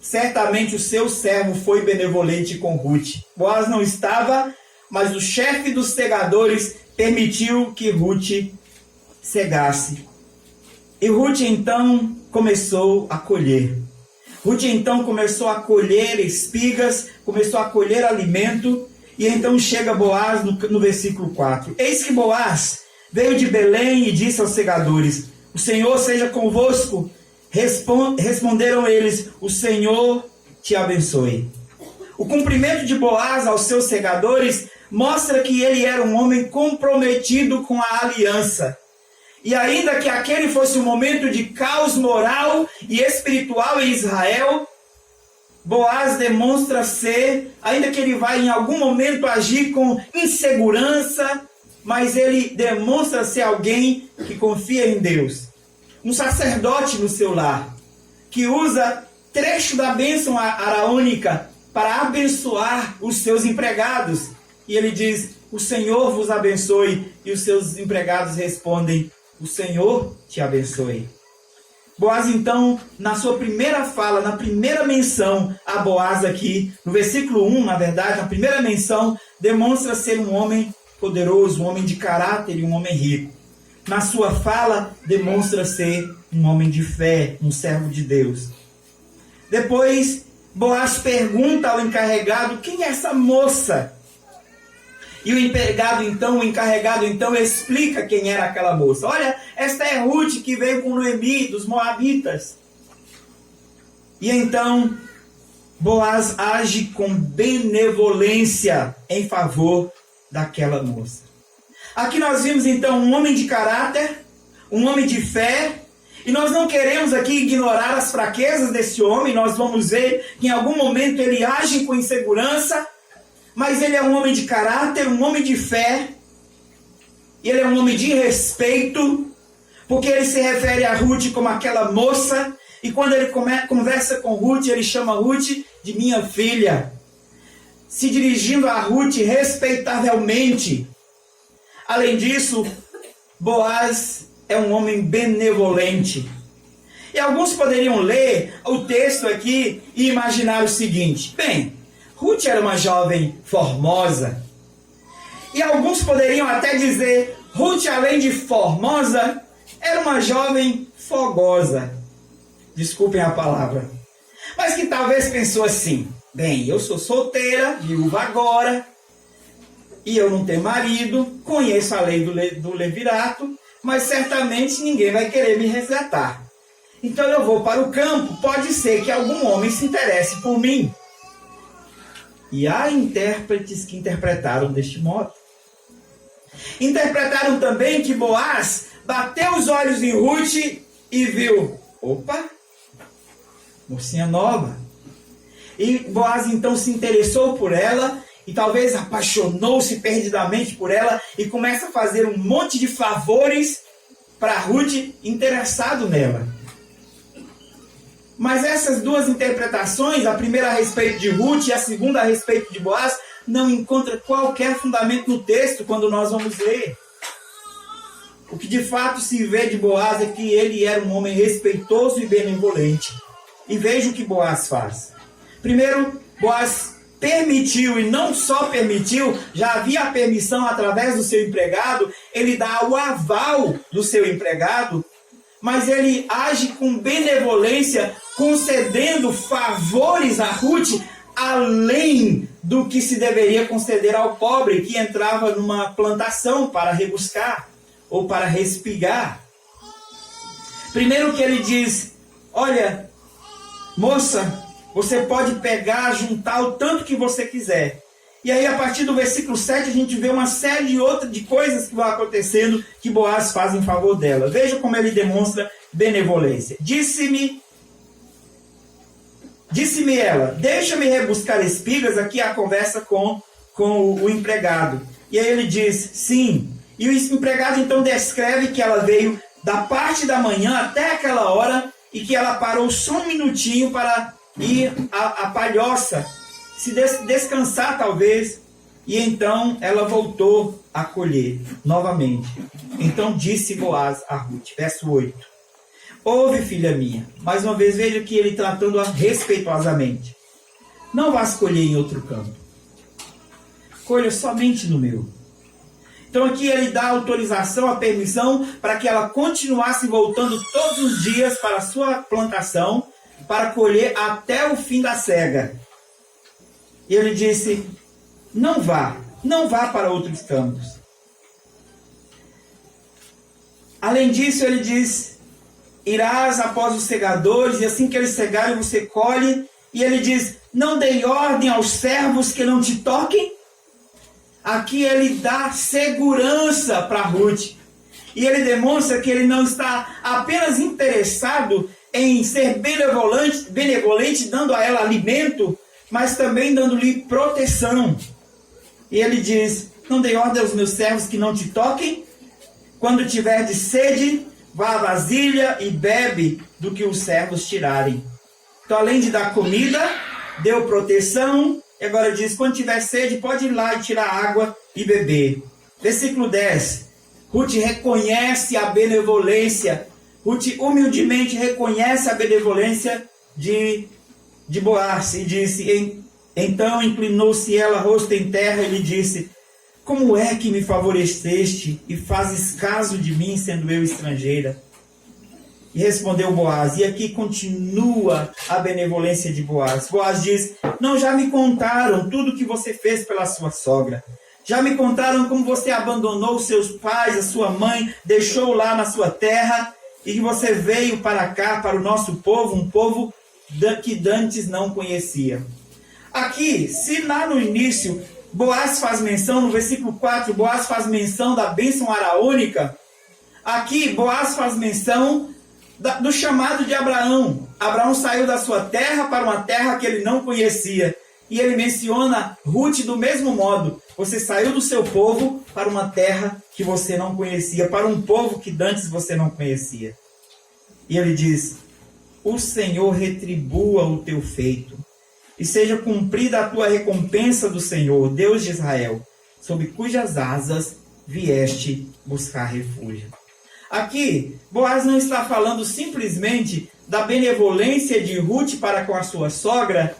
[SPEAKER 1] certamente o seu servo foi benevolente com Ruth. Boaz não estava, mas o chefe dos segadores permitiu que Ruth cegasse. E Ruth então começou a colher. Ruth então começou a colher espigas, começou a colher alimento, e então chega Boaz no versículo 4. Eis que Boaz veio de Belém e disse aos segadores: o Senhor seja convosco. Responderam eles: o Senhor te abençoe. O cumprimento de Boaz aos seus segadores mostra que ele era um homem comprometido com a aliança. E ainda que aquele fosse um momento de caos moral e espiritual em Israel, Boaz demonstra ser, ainda que ele vai em algum momento agir com insegurança, mas ele demonstra ser alguém que confia em Deus. Um sacerdote no seu lar, que usa trecho da bênção araônica para abençoar os seus empregados. E ele diz: o Senhor vos abençoe. E os seus empregados respondem: o Senhor te abençoe. Boaz então, na sua primeira fala, na primeira menção a Boaz aqui, no versículo 1, na verdade, na primeira menção, demonstra ser um homem poderoso, um homem de caráter e um homem rico. Na sua fala, demonstra ser um homem de fé, um servo de Deus. Depois, Boaz pergunta ao encarregado: quem é essa moça? E o encarregado então explica quem era aquela moça. Olha, esta é Ruth que veio com Noemi dos Moabitas. E então Boaz age com benevolência em favor daquela moça. Aqui nós vimos então um homem de caráter, um homem de fé, e nós não queremos aqui ignorar as fraquezas desse homem. Nós vamos ver que em algum momento ele age com insegurança, mas ele é um homem de caráter, um homem de fé, ele é um homem de respeito, porque ele se refere a Ruth como aquela moça, e quando ele conversa com Ruth, ele chama Ruth de minha filha, se dirigindo a Ruth respeitavelmente. Além disso, Boaz é um homem benevolente. E alguns poderiam ler o texto aqui e imaginar o seguinte: bem, Ruth era uma jovem formosa. E alguns poderiam até dizer, Ruth, além de formosa, era uma jovem fogosa. Desculpem a palavra. Mas que talvez pensou assim: bem, eu sou solteira, viúva agora, e eu não tenho marido, conheço a lei do levirato, mas certamente ninguém vai querer me resgatar. Então eu vou para o campo, pode ser que algum homem se interesse por mim. E há intérpretes que interpretaram deste modo. Interpretaram também que Boaz bateu os olhos em Ruth e viu, opa, mocinha nova. E Boaz então se interessou por ela e talvez apaixonou-se perdidamente por ela e começa a fazer um monte de favores para Ruth, interessado nela. Mas essas duas interpretações, a primeira a respeito de Ruth e a segunda a respeito de Boaz, não encontra qualquer fundamento no texto quando nós vamos ler. O que de fato se vê de Boaz é que ele era um homem respeitoso e benevolente. E veja o que Boaz faz. Primeiro, Boaz permitiu, e não só permitiu, já havia a permissão através do seu empregado, ele dá o aval do seu empregado, mas ele age com benevolência, concedendo favores a Ruth, além do que se deveria conceder ao pobre, que entrava numa plantação para rebuscar, ou para respigar. Primeiro que ele diz, olha, moça, você pode pegar, juntar o tanto que você quiser. E aí, a partir do versículo 7, a gente vê uma série de coisas que vão acontecendo que Boaz faz em favor dela. Veja como ele demonstra benevolência. Disse-me ela, deixa-me rebuscar espigas. Aqui a conversa com o empregado. E aí ele diz, sim. E o empregado então descreve que ela veio da parte da manhã até aquela hora e que ela parou só um minutinho para ir à palhoça, se descansar talvez, e então ela voltou a colher novamente. Então disse Boaz a Ruth, verso 8, ouve, filha minha, mais uma vez veja que ele tratando-a respeitosamente, não vás colher em outro campo, colha somente no meu. Então aqui ele dá autorização, a permissão para que ela continuasse voltando todos os dias para a sua plantação, para colher até o fim da cega. E ele disse, não vá para outros campos. Além disso, ele diz, irás após os segadores, e assim que eles cegarem, você colhe. E ele diz, não dei ordem aos servos que não te toquem. Aqui ele dá segurança para Ruth. E ele demonstra que ele não está apenas interessado em ser benevolente, dando a ela alimento, mas também dando-lhe proteção. E ele diz, não dei ordem aos meus servos que não te toquem. Quando tiver de sede, vá à vasilha e bebe do que os servos tirarem. Então, além de dar comida, deu proteção. E agora diz, quando tiver sede, pode ir lá e tirar água e beber. Versículo 10. Ruth reconhece a benevolência. Ruth humildemente reconhece a benevolência de Boaz. E disse, então inclinou-se ela, rosto em terra, e lhe disse, como é que me favoreceste e fazes caso de mim, sendo eu estrangeira? E respondeu Boaz, e aqui continua a benevolência de Boaz. Boaz diz, não, já me contaram tudo que você fez pela sua sogra. Já me contaram como você abandonou seus pais, a sua mãe, deixou lá na sua terra, e que você veio para cá, para o nosso povo, um povo que dantes não conhecia. Aqui, se lá no início, Boaz faz menção, no versículo 4, Boaz faz menção da bênção araônica, aqui Boaz faz menção do chamado de Abraão. Abraão saiu da sua terra para uma terra que ele não conhecia. E ele menciona Ruth do mesmo modo. Você saiu do seu povo para uma terra que você não conhecia, para um povo que dantes você não conhecia. E ele diz: o Senhor retribua o teu feito, e seja cumprida a tua recompensa do Senhor, Deus de Israel, sob cujas asas vieste buscar refúgio. Aqui, Boaz não está falando simplesmente da benevolência de Ruth para com a sua sogra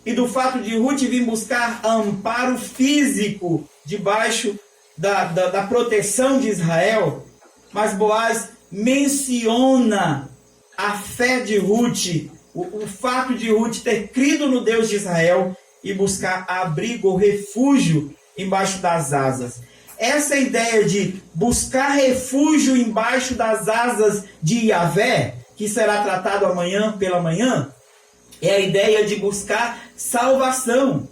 [SPEAKER 1] e do fato de Ruth vir buscar amparo físico debaixo da proteção de Israel, mas Boaz menciona a fé de Ruth, o fato de Ruth ter crido no Deus de Israel e buscar abrigo ou refúgio embaixo das asas. Essa ideia de buscar refúgio embaixo das asas de Yahvé, que será tratado amanhã pela manhã, é a ideia de buscar salvação.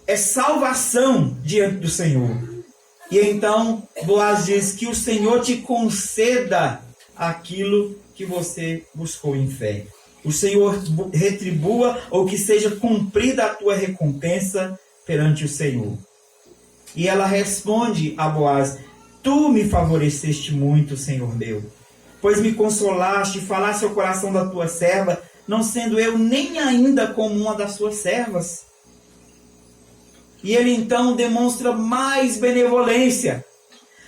[SPEAKER 1] É salvação diante do Senhor. E então Boaz diz que o Senhor te conceda aquilo que você buscou em fé. O Senhor retribua, ou que seja cumprida a tua recompensa perante o Senhor. E ela responde a Boaz: tu me favoreceste muito, Senhor meu, pois me consolaste e falaste ao coração da tua serva, não sendo eu nem ainda como uma das suas servas. E ele então demonstra mais benevolência.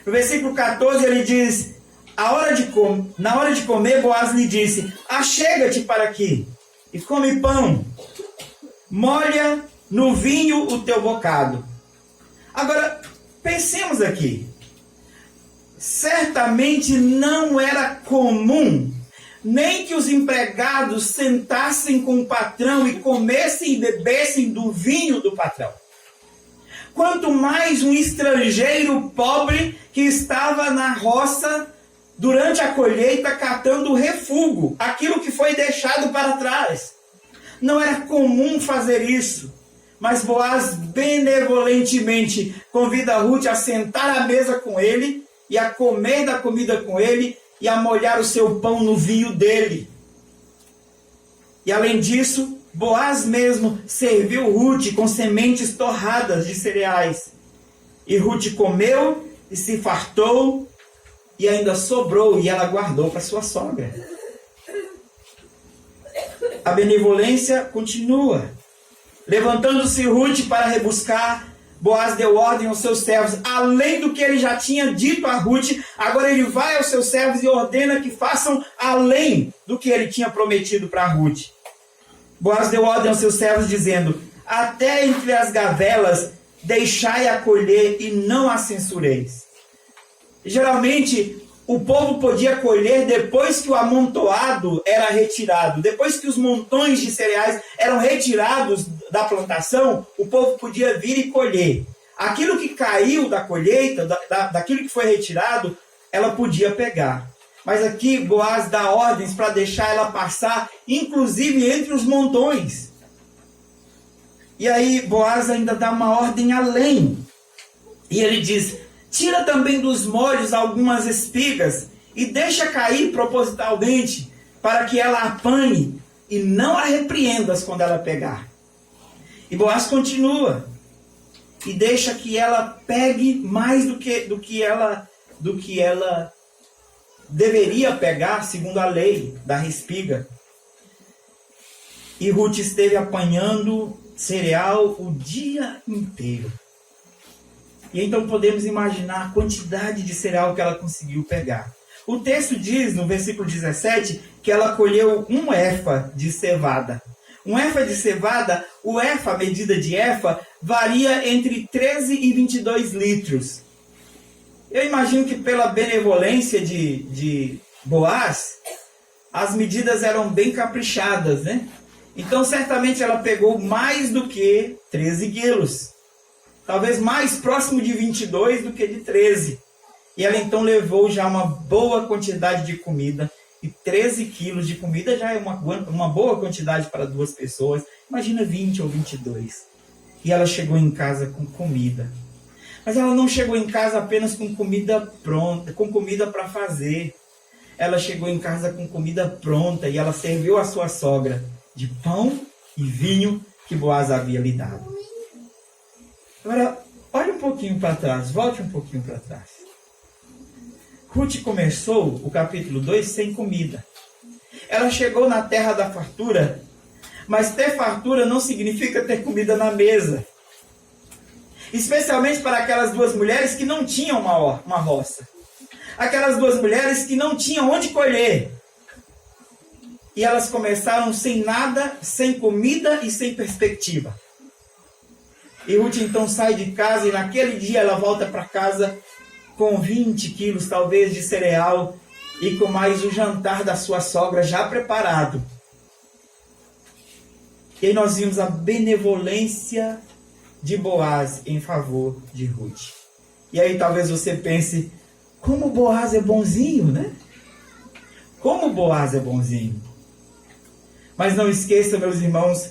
[SPEAKER 1] No versículo 14 ele diz: na hora de comer, Boaz lhe disse: achega-te para aqui e come pão, molha no vinho o teu bocado. Agora, pensemos aqui. Certamente não era comum nem que os empregados sentassem com o patrão e comessem e bebessem do vinho do patrão. Quanto mais um estrangeiro pobre que estava na roça durante a colheita catando o refúgio, aquilo que foi deixado para trás. Não era comum fazer isso. Mas Boaz benevolentemente convida Ruth a sentar à mesa com ele e a comer da comida com ele e a molhar o seu pão no vinho dele. E além disso, Boaz mesmo serviu Ruth com sementes torradas de cereais. E Ruth comeu e se fartou e ainda sobrou e ela guardou para sua sogra. A benevolência continua. Levantando-se Ruth para rebuscar, Boaz deu ordem aos seus servos, além do que ele já tinha dito a Ruth, agora ele vai aos seus servos e ordena que façam além do que ele tinha prometido para Ruth. Boaz deu ordem aos seus servos dizendo: até entre as gavelas deixai-a colher e não a censureis. Geralmente, o povo podia colher depois que o amontoado era retirado. Depois que os montões de cereais eram retirados da plantação, o povo podia vir e colher. Aquilo que caiu da colheita, daquilo que foi retirado, ela podia pegar. Mas aqui Boaz dá ordens para deixar ela passar, inclusive entre os montões. E aí Boaz ainda dá uma ordem além. E ele diz: tira também dos molhos algumas espigas e deixa cair propositalmente, para que ela apanhe e não a repreendas quando ela pegar. E Boaz continua e deixa que ela pegue mais do que ela deveria pegar segundo a lei da respiga. E Ruth esteve apanhando cereal o dia inteiro. E então podemos imaginar a quantidade de cereal que ela conseguiu pegar. O texto diz, no versículo 17, que ela colheu 1 éfa de cevada. 1 éfa de cevada, o éfa, a medida de éfa, varia entre 13 e 22 litros. Eu imagino que pela benevolência de Boaz, as medidas eram bem caprichadas, né? Então certamente ela pegou mais do que 13 quilos. Talvez mais próximo de 22 do que de 13. E ela então levou já uma boa quantidade de comida E 13 quilos de comida já é uma boa quantidade para 2 pessoas. Imagina 20 ou 22. E ela chegou em casa com comida. Mas ela não chegou em casa apenas com comida pronta, com comida para fazer. Ela chegou em casa com comida pronta e ela serviu a sua sogra de pão e vinho que Boaz havia lhe dado. Agora, olhe um pouquinho para trás, volte um pouquinho para trás. Ruth começou o capítulo 2 sem comida. Ela chegou na terra da fartura, mas ter fartura não significa ter comida na mesa. Especialmente para aquelas 2 mulheres que não tinham uma roça. Aquelas 2 mulheres que não tinham onde colher. E elas começaram sem nada, sem comida e sem perspectiva. E Ruth então sai de casa e naquele dia ela volta para casa com 20 quilos talvez de cereal e com mais o jantar da sua sogra já preparado. E aí nós vimos a benevolência de Boaz em favor de Ruth. E aí talvez você pense, como Boaz é bonzinho, né? Como Boaz é bonzinho. Mas não esqueça, meus irmãos,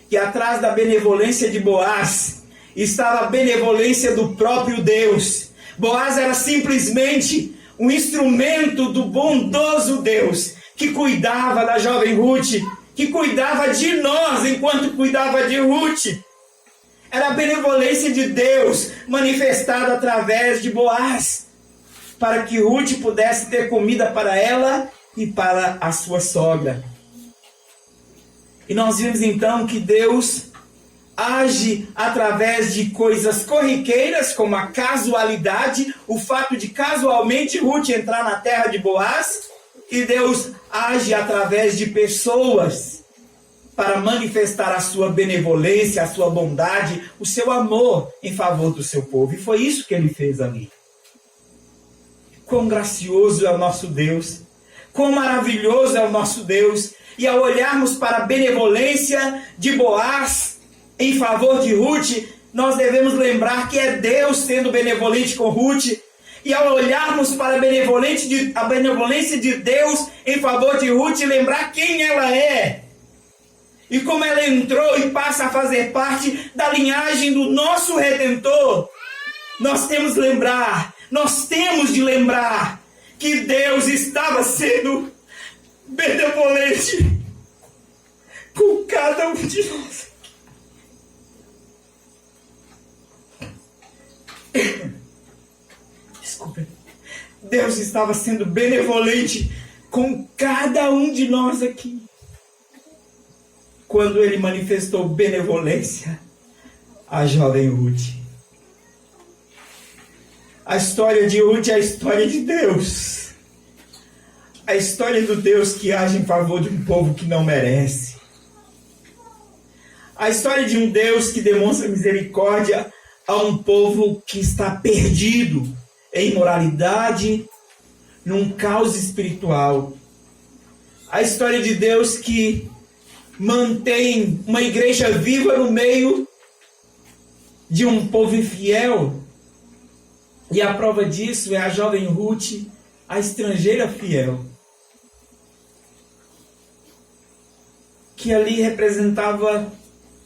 [SPEAKER 1] que atrás da benevolência de Boaz estava a benevolência do próprio Deus. Boaz era simplesmente um instrumento do bondoso Deus que cuidava da jovem Ruth, que cuidava de nós enquanto cuidava de Ruth. Era a benevolência de Deus manifestada através de Boaz, para que Ruth pudesse ter comida para ela e para a sua sogra. E nós vimos então que Deus age através de coisas corriqueiras, como a casualidade, o fato de casualmente Ruth entrar na terra de Boaz, e Deus age através de pessoas para manifestar a sua benevolência, a sua bondade, o seu amor em favor do seu povo. E foi isso que ele fez ali. Quão gracioso é o nosso Deus, quão maravilhoso é o nosso Deus. E ao olharmos para a benevolência de Boaz em favor de Ruth, nós devemos lembrar que é Deus sendo benevolente com Ruth. E ao olharmos para a benevolência de Deus em favor de Ruth, lembrar quem ela é. E como ela entrou e passa a fazer parte da linhagem do nosso Redentor, nós temos de lembrar que Deus estava sendo benevolente com cada um de nós. Desculpe. Deus estava sendo benevolente com cada um de nós aqui, quando ele manifestou benevolência à jovem Ruth. A história de Ruth é a história de Deus. A história do Deus que age em favor de um povo que não merece. A história de um Deus que demonstra misericórdia a um povo que está perdido em imoralidade, num caos espiritual. A história de Deus que mantém uma igreja viva no meio de um povo infiel. E a prova disso é a jovem Ruth, a estrangeira fiel, que ali representava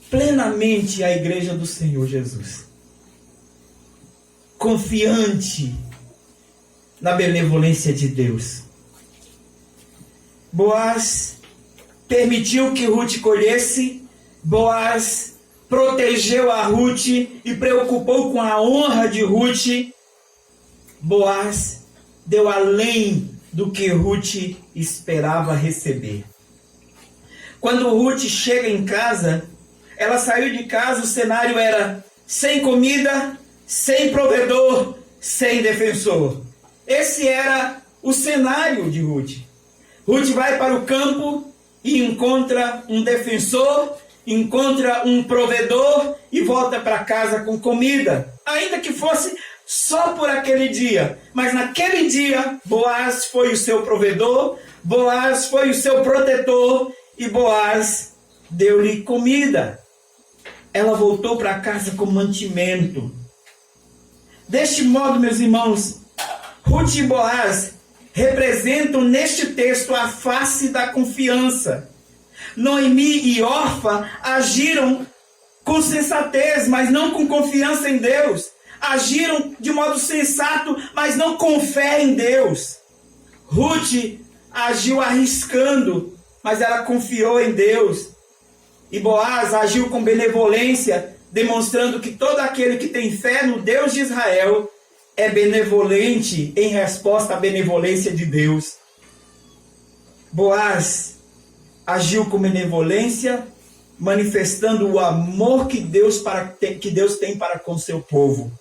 [SPEAKER 1] plenamente a igreja do Senhor Jesus, confiante na benevolência de Deus. Boaz permitiu que Ruth colhesse, Boaz protegeu a Ruth e preocupou com a honra de Ruth. Boaz deu além do que Ruth esperava receber. Quando Ruth chega em casa, ela saiu de casa, o cenário era sem comida, sem provedor, sem defensor. Esse era o cenário de Ruth. Ruth vai para o campo e encontra um defensor, encontra um provedor e volta para casa com comida. Ainda que fosse só por aquele dia. Mas naquele dia, Boaz foi o seu provedor, Boaz foi o seu protetor e Boaz deu-lhe comida. Ela voltou para casa com mantimento. Deste modo, meus irmãos, Ruth e Boaz representam neste texto a face da confiança. Noemi e Orfa agiram com sensatez, mas não com confiança em Deus. Agiram de modo sensato, mas não com fé em Deus. Ruth agiu arriscando, mas ela confiou em Deus. E Boaz agiu com benevolência, demonstrando que todo aquele que tem fé no Deus de Israel é benevolente em resposta à benevolência de Deus. Boaz agiu com benevolência, manifestando o amor que Deus tem para com seu povo.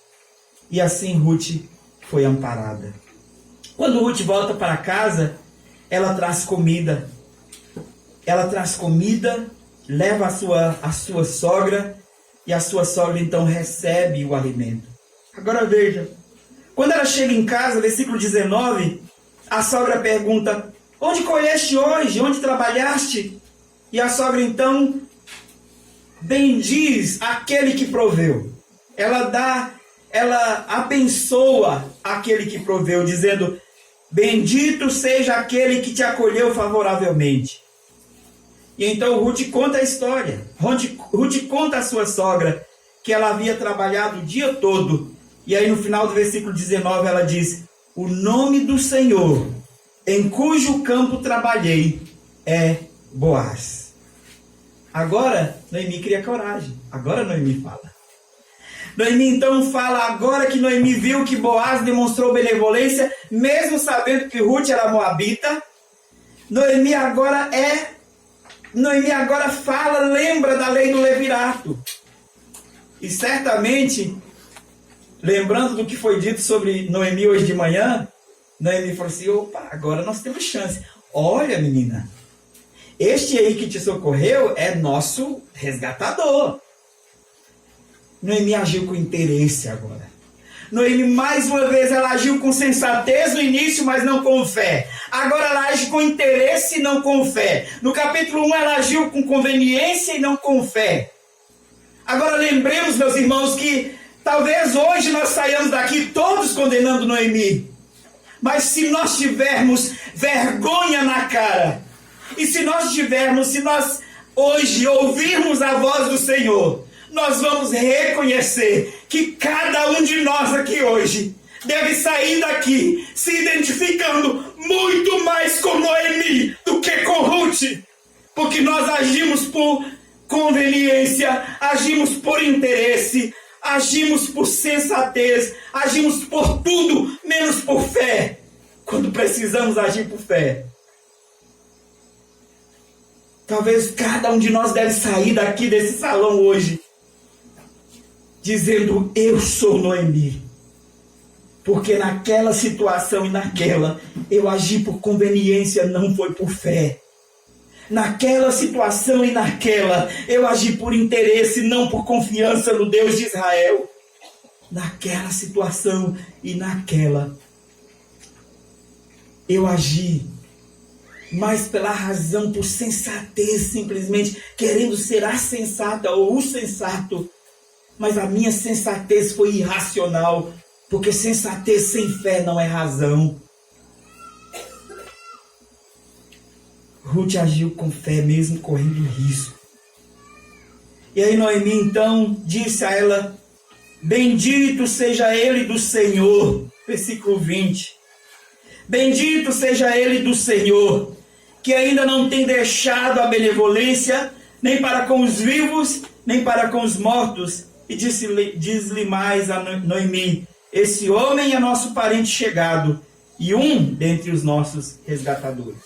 [SPEAKER 1] E assim Ruth foi amparada. Quando Ruth volta para casa, ela traz comida. Ela traz comida, leva a sua sogra, e a sua sogra então recebe o alimento. Agora veja, quando ela chega em casa, versículo 19, a sogra pergunta: onde colheste hoje? Onde trabalhaste? E a sogra então bendiz aquele que proveu. Ela abençoa aquele que proveu, dizendo: bendito seja aquele que te acolheu favoravelmente. E então Ruth conta a história. Ruth conta à sua sogra que ela havia trabalhado o dia todo. E aí no final do versículo 19 ela diz: o nome do Senhor em cujo campo trabalhei é Boaz. Agora Noemi cria coragem. Agora Noemi fala. Noemi então fala, agora que Noemi viu que Boaz demonstrou benevolência, mesmo sabendo que Ruth era moabita. Noemi agora fala, lembra da lei do levirato. E certamente, lembrando do que foi dito sobre Noemi hoje de manhã, Noemi falou assim: opa, agora nós temos chance. Olha, menina, este aí que te socorreu é nosso resgatador. Noemi agiu com interesse agora. Noemi, mais uma vez, ela agiu com sensatez no início, mas não com fé. Agora ela age com interesse e não com fé. No capítulo 1 ela agiu com conveniência e não com fé. Agora lembremos, meus irmãos, que talvez hoje nós saiamos daqui todos condenando Noemi. Mas se nós tivermos vergonha na cara, e se nós hoje ouvirmos a voz do Senhor, nós vamos reconhecer que cada um de nós aqui hoje deve sair daqui se identificando muito mais com Noemi do que com Ruth. Porque nós agimos por conveniência, agimos por interesse, agimos por sensatez, agimos por tudo menos por fé, quando precisamos agir por fé. Talvez cada um de nós deve sair daqui desse salão hoje dizendo: eu sou Noemi, porque naquela situação e naquela eu agi por conveniência, não foi por fé. Naquela situação e naquela eu agi por interesse, não por confiança no Deus de Israel. Naquela situação e naquela eu agi mais pela razão, por sensatez, simplesmente querendo ser a sensata ou o sensato. Mas a minha sensatez foi irracional, porque sensatez sem fé não é razão. Ruth agiu com fé, mesmo correndo risco. E aí Noemi então disse a ela: bendito seja ele do Senhor. Versículo 20. Bendito seja ele do Senhor, que ainda não tem deixado a benevolência, nem para com os vivos, nem para com os mortos. E diz-lhe mais a Noemi: esse homem é nosso parente chegado, e um dentre os nossos resgatadores.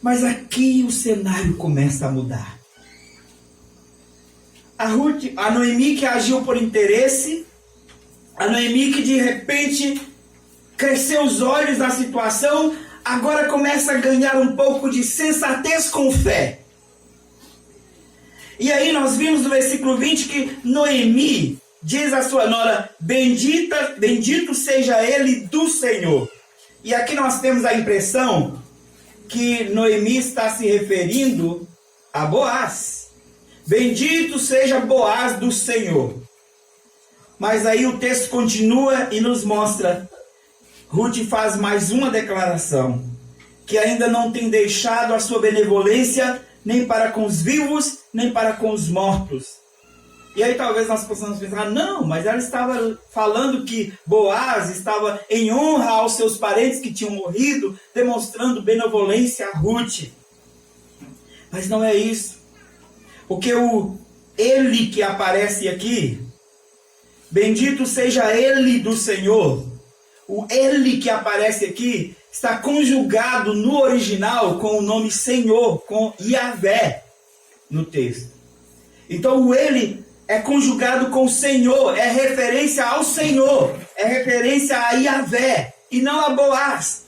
[SPEAKER 1] Mas aqui o cenário começa a mudar. A Noemi que agiu por interesse, a Noemi que de repente cresceu os olhos da situação, agora começa a ganhar um pouco de sensatez com fé. E aí nós vimos no versículo 20 que Noemi diz à sua nora: bendito seja ele do Senhor. E aqui nós temos a impressão que Noemi está se referindo a Boaz. Bendito seja Boaz do Senhor. Mas aí o texto continua e nos mostra, Ruth faz mais uma declaração, que ainda não tem deixado a sua benevolência nem para com os vivos, nem para com os mortos. E aí talvez nós possamos pensar, não, mas ela estava falando que Boaz estava em honra aos seus parentes que tinham morrido, demonstrando benevolência a Ruth. Mas não é isso. Porque o ele que aparece aqui, bendito seja ele do Senhor, o ele que aparece aqui está conjugado no original com o nome Senhor, com Yahvé no texto. Então o ele é conjugado com o Senhor, é referência ao Senhor, é referência a Yahvé e não a Boaz.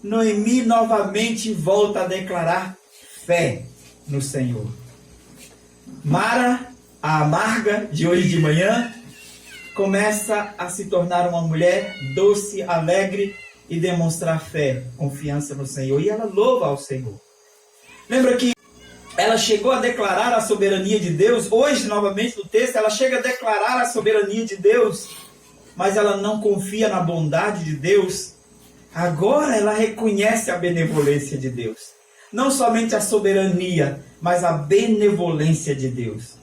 [SPEAKER 1] Noemi novamente volta a declarar fé no Senhor. Mara, a amarga de hoje de manhã, começa a se tornar uma mulher doce, alegre e demonstrar fé, confiança no Senhor. E ela louva ao Senhor. Lembra que ela chegou a declarar a soberania de Deus. Hoje, novamente no texto, ela chega a declarar a soberania de Deus, mas ela não confia na bondade de Deus. Agora ela reconhece a benevolência de Deus. Não somente a soberania, mas a benevolência de Deus.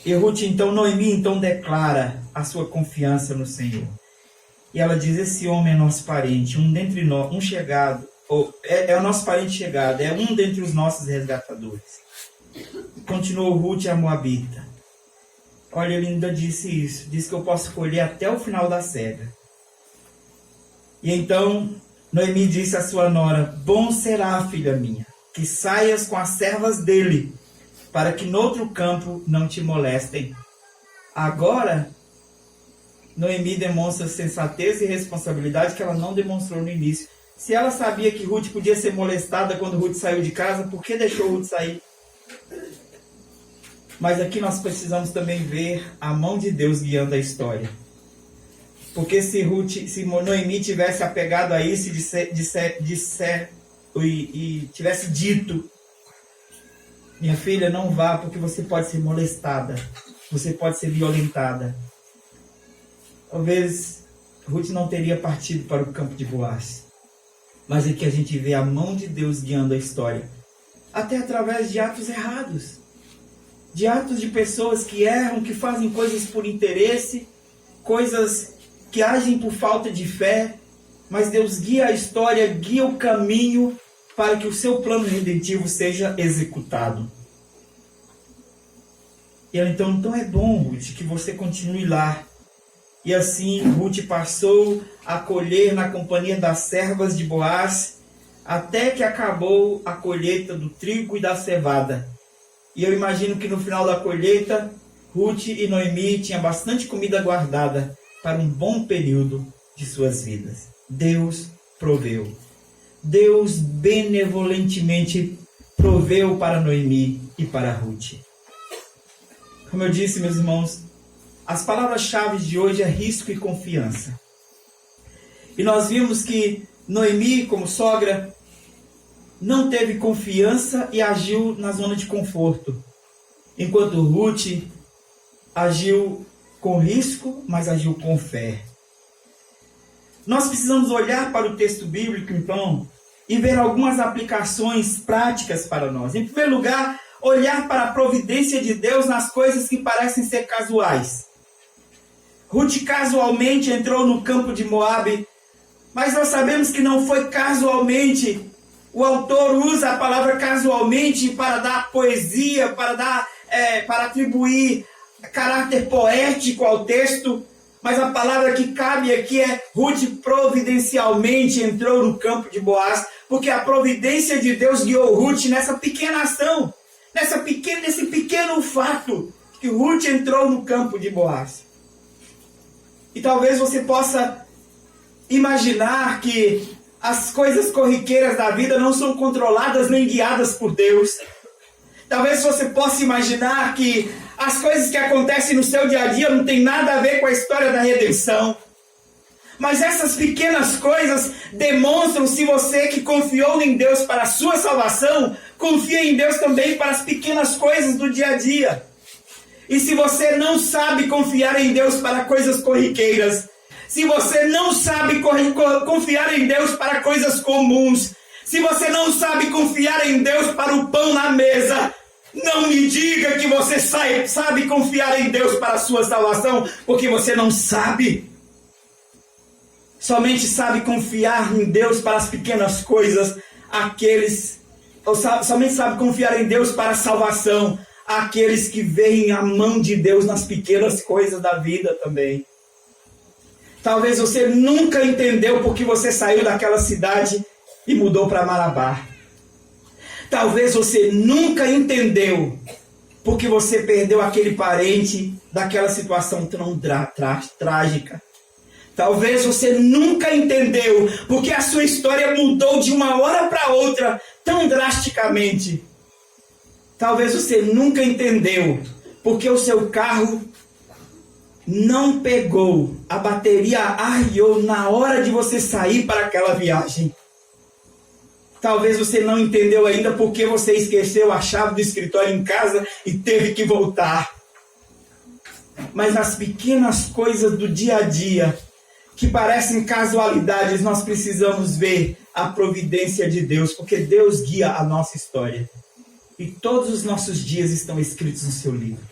[SPEAKER 1] E Ruth, Noemi, declara a sua confiança no Senhor. E ela diz, esse homem é nosso parente, um dentre nós, um chegado, é o nosso parente chegado, é um dentre os nossos resgatadores. Continuou Ruth a Moabita. Olha, ele ainda disse isso, disse que eu posso colher até o final da cega. E então Noemi disse à sua nora, bom será, filha minha, que saias com as servas dele, para que noutro campo não te molestem. Agora, Noemi demonstra sensatez e responsabilidade que ela não demonstrou no início. Se ela sabia que Ruth podia ser molestada quando Ruth saiu de casa, por que deixou Ruth sair? Mas aqui nós precisamos também ver a mão de Deus guiando a história. Porque se Noemi tivesse apegado a isso e tivesse dito, minha filha, não vá porque você pode ser molestada, você pode ser violentada. Talvez Ruth não teria partido para o campo de Boaz. Mas aqui a gente vê a mão de Deus guiando a história. Até através de atos errados. De atos de pessoas que erram, que fazem coisas por interesse, coisas que agem por falta de fé. Mas Deus guia a história, guia o caminho para que o seu plano redentivo seja executado. E ela, então é bom, Ruth, que você continue lá. E assim Ruth passou a colher na companhia das servas de Boaz, até que acabou a colheita do trigo e da cevada. E eu imagino que no final da colheita, Ruth e Noemi tinham bastante comida guardada para um bom período de suas vidas. Deus proveu. Deus benevolentemente proveu para Noemi e para Ruth. Como eu disse, meus irmãos, as palavras-chave de hoje é risco e confiança. E nós vimos que Noemi, como sogra, não teve confiança e agiu na zona de conforto. Enquanto Ruth agiu com risco, mas agiu com fé. Nós precisamos olhar para o texto bíblico, então, e ver algumas aplicações práticas para nós. Em primeiro lugar, olhar para a providência de Deus nas coisas que parecem ser casuais. Ruth casualmente entrou no campo de Moabe, mas nós sabemos que não foi casualmente. O autor usa a palavra casualmente para dar poesia, para atribuir caráter poético ao texto, mas a palavra que cabe aqui é Ruth providencialmente entrou no campo de Boaz, porque a providência de Deus guiou Ruth nessa pequena ação, nesse pequeno fato, que Ruth entrou no campo de Boaz. E talvez você possa imaginar que as coisas corriqueiras da vida não são controladas nem guiadas por Deus. Talvez você possa imaginar que as coisas que acontecem no seu dia a dia não tem nada a ver com a história da redenção. Mas essas pequenas coisas demonstram se você que confiou em Deus para a sua salvação, confia em Deus também para as pequenas coisas do dia a dia. E se você não sabe confiar em Deus para coisas corriqueiras, se você não sabe confiar em Deus para coisas comuns, se você não sabe confiar em Deus para o pão na mesa, não me diga que você sabe confiar em Deus para a sua salvação, porque você não sabe. Somente sabe confiar em Deus para as pequenas coisas, somente sabe confiar em Deus para a salvação, aqueles que veem a mão de Deus nas pequenas coisas da vida também. Talvez você nunca entendeu porque você saiu daquela cidade e mudou para Marabá. Talvez você nunca entendeu porque você perdeu aquele parente daquela situação tão trágica. Talvez você nunca entendeu porque a sua história mudou de uma hora para outra tão drasticamente. Talvez você nunca entendeu porque o seu carro não pegou, a bateria arriou na hora de você sair para aquela viagem. Talvez você não entendeu ainda porque você esqueceu a chave do escritório em casa e teve que voltar. Mas nas pequenas coisas do dia a dia, que parecem casualidades, nós precisamos ver a providência de Deus, porque Deus guia a nossa história. E todos os nossos dias estão escritos no seu livro.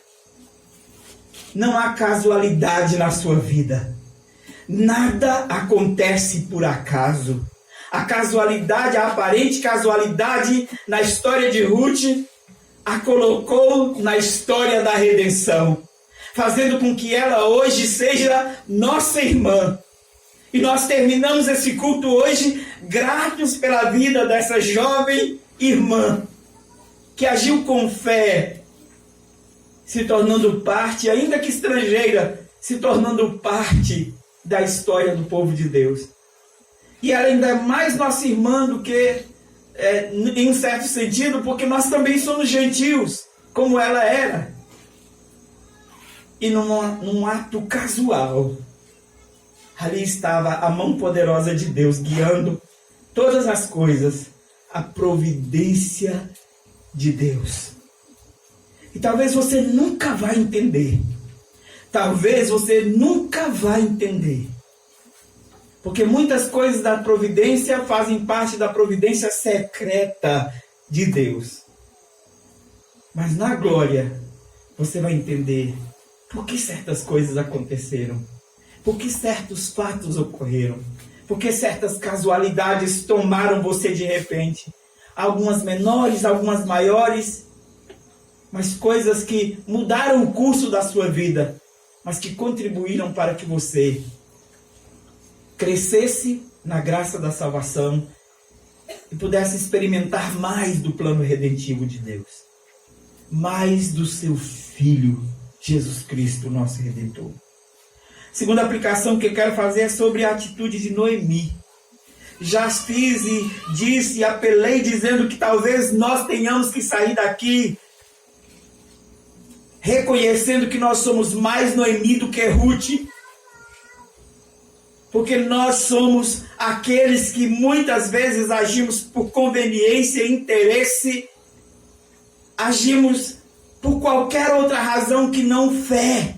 [SPEAKER 1] Não há casualidade na sua vida. Nada acontece por acaso. A casualidade, a aparente casualidade na história de Ruth, a colocou na história da redenção, fazendo com que ela hoje seja nossa irmã. E nós terminamos esse culto hoje gratos pela vida dessa jovem irmã, que agiu com fé, se tornando parte, ainda que estrangeira, se tornando parte da história do povo de Deus. E ela ainda é mais nossa irmã do que, em um certo sentido, porque nós também somos gentios, como ela era. E num ato casual, ali estava a mão poderosa de Deus guiando todas as coisas, a providência de Deus. E talvez você nunca vai entender. Talvez você nunca vai entender. Porque muitas coisas da providência fazem parte da providência secreta de Deus. Mas na glória, você vai entender por que certas coisas aconteceram. Por que certos fatos ocorreram. Por que certas casualidades tomaram você de repente. Algumas menores, algumas maiores. Mas coisas que mudaram o curso da sua vida. Mas que contribuíram para que você crescesse na graça da salvação e pudesse experimentar mais do plano redentivo de Deus. Mais do seu Filho, Jesus Cristo, nosso Redentor. Segunda aplicação que eu quero fazer é sobre a atitude de Noemi. Já fiz e disse e apelei dizendo que talvez nós tenhamos que sair daqui reconhecendo que nós somos mais Noemi do que Ruth. Porque nós somos aqueles que muitas vezes agimos por conveniência e interesse, agimos por qualquer outra razão que não fé.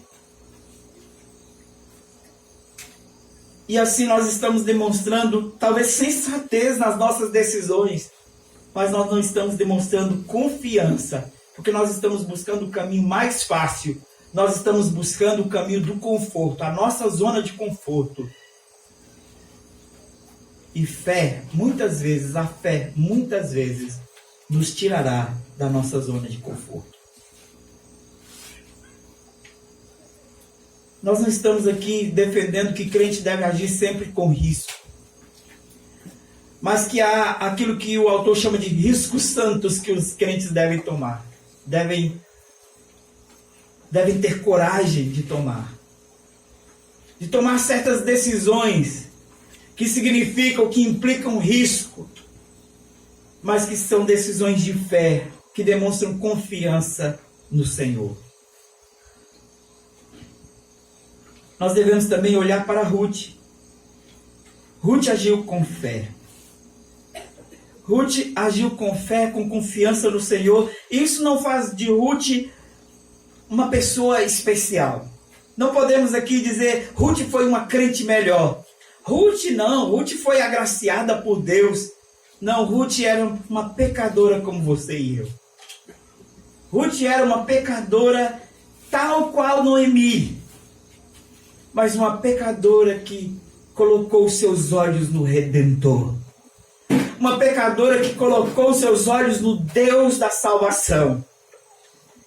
[SPEAKER 1] E assim nós estamos demonstrando, talvez, sensatez nas nossas decisões, mas nós não estamos demonstrando confiança, porque nós estamos buscando o caminho mais fácil, nós estamos buscando o caminho do conforto, a nossa zona de conforto. E fé, muitas vezes, nos tirará da nossa zona de conforto. Nós não estamos aqui defendendo que crente deve agir sempre com risco. Mas que há aquilo que o autor chama de riscos santos que os crentes devem tomar. Devem ter coragem de tomar. De tomar certas decisões que significam, que implicam risco, mas que são decisões de fé, que demonstram confiança no Senhor. Nós devemos também olhar para Ruth Ruth agiu com fé. Ruth agiu com fé, com confiança no Senhor. Isso não faz de Ruth uma pessoa especial. Não podemos aqui dizer, Ruth foi uma crente melhor. Ruth não, Ruth foi agraciada por Deus. Não, Ruth era uma pecadora como você e eu. Ruth era uma pecadora tal qual Noemi. Mas uma pecadora que colocou seus olhos no Redentor. Uma pecadora que colocou seus olhos no Deus da salvação.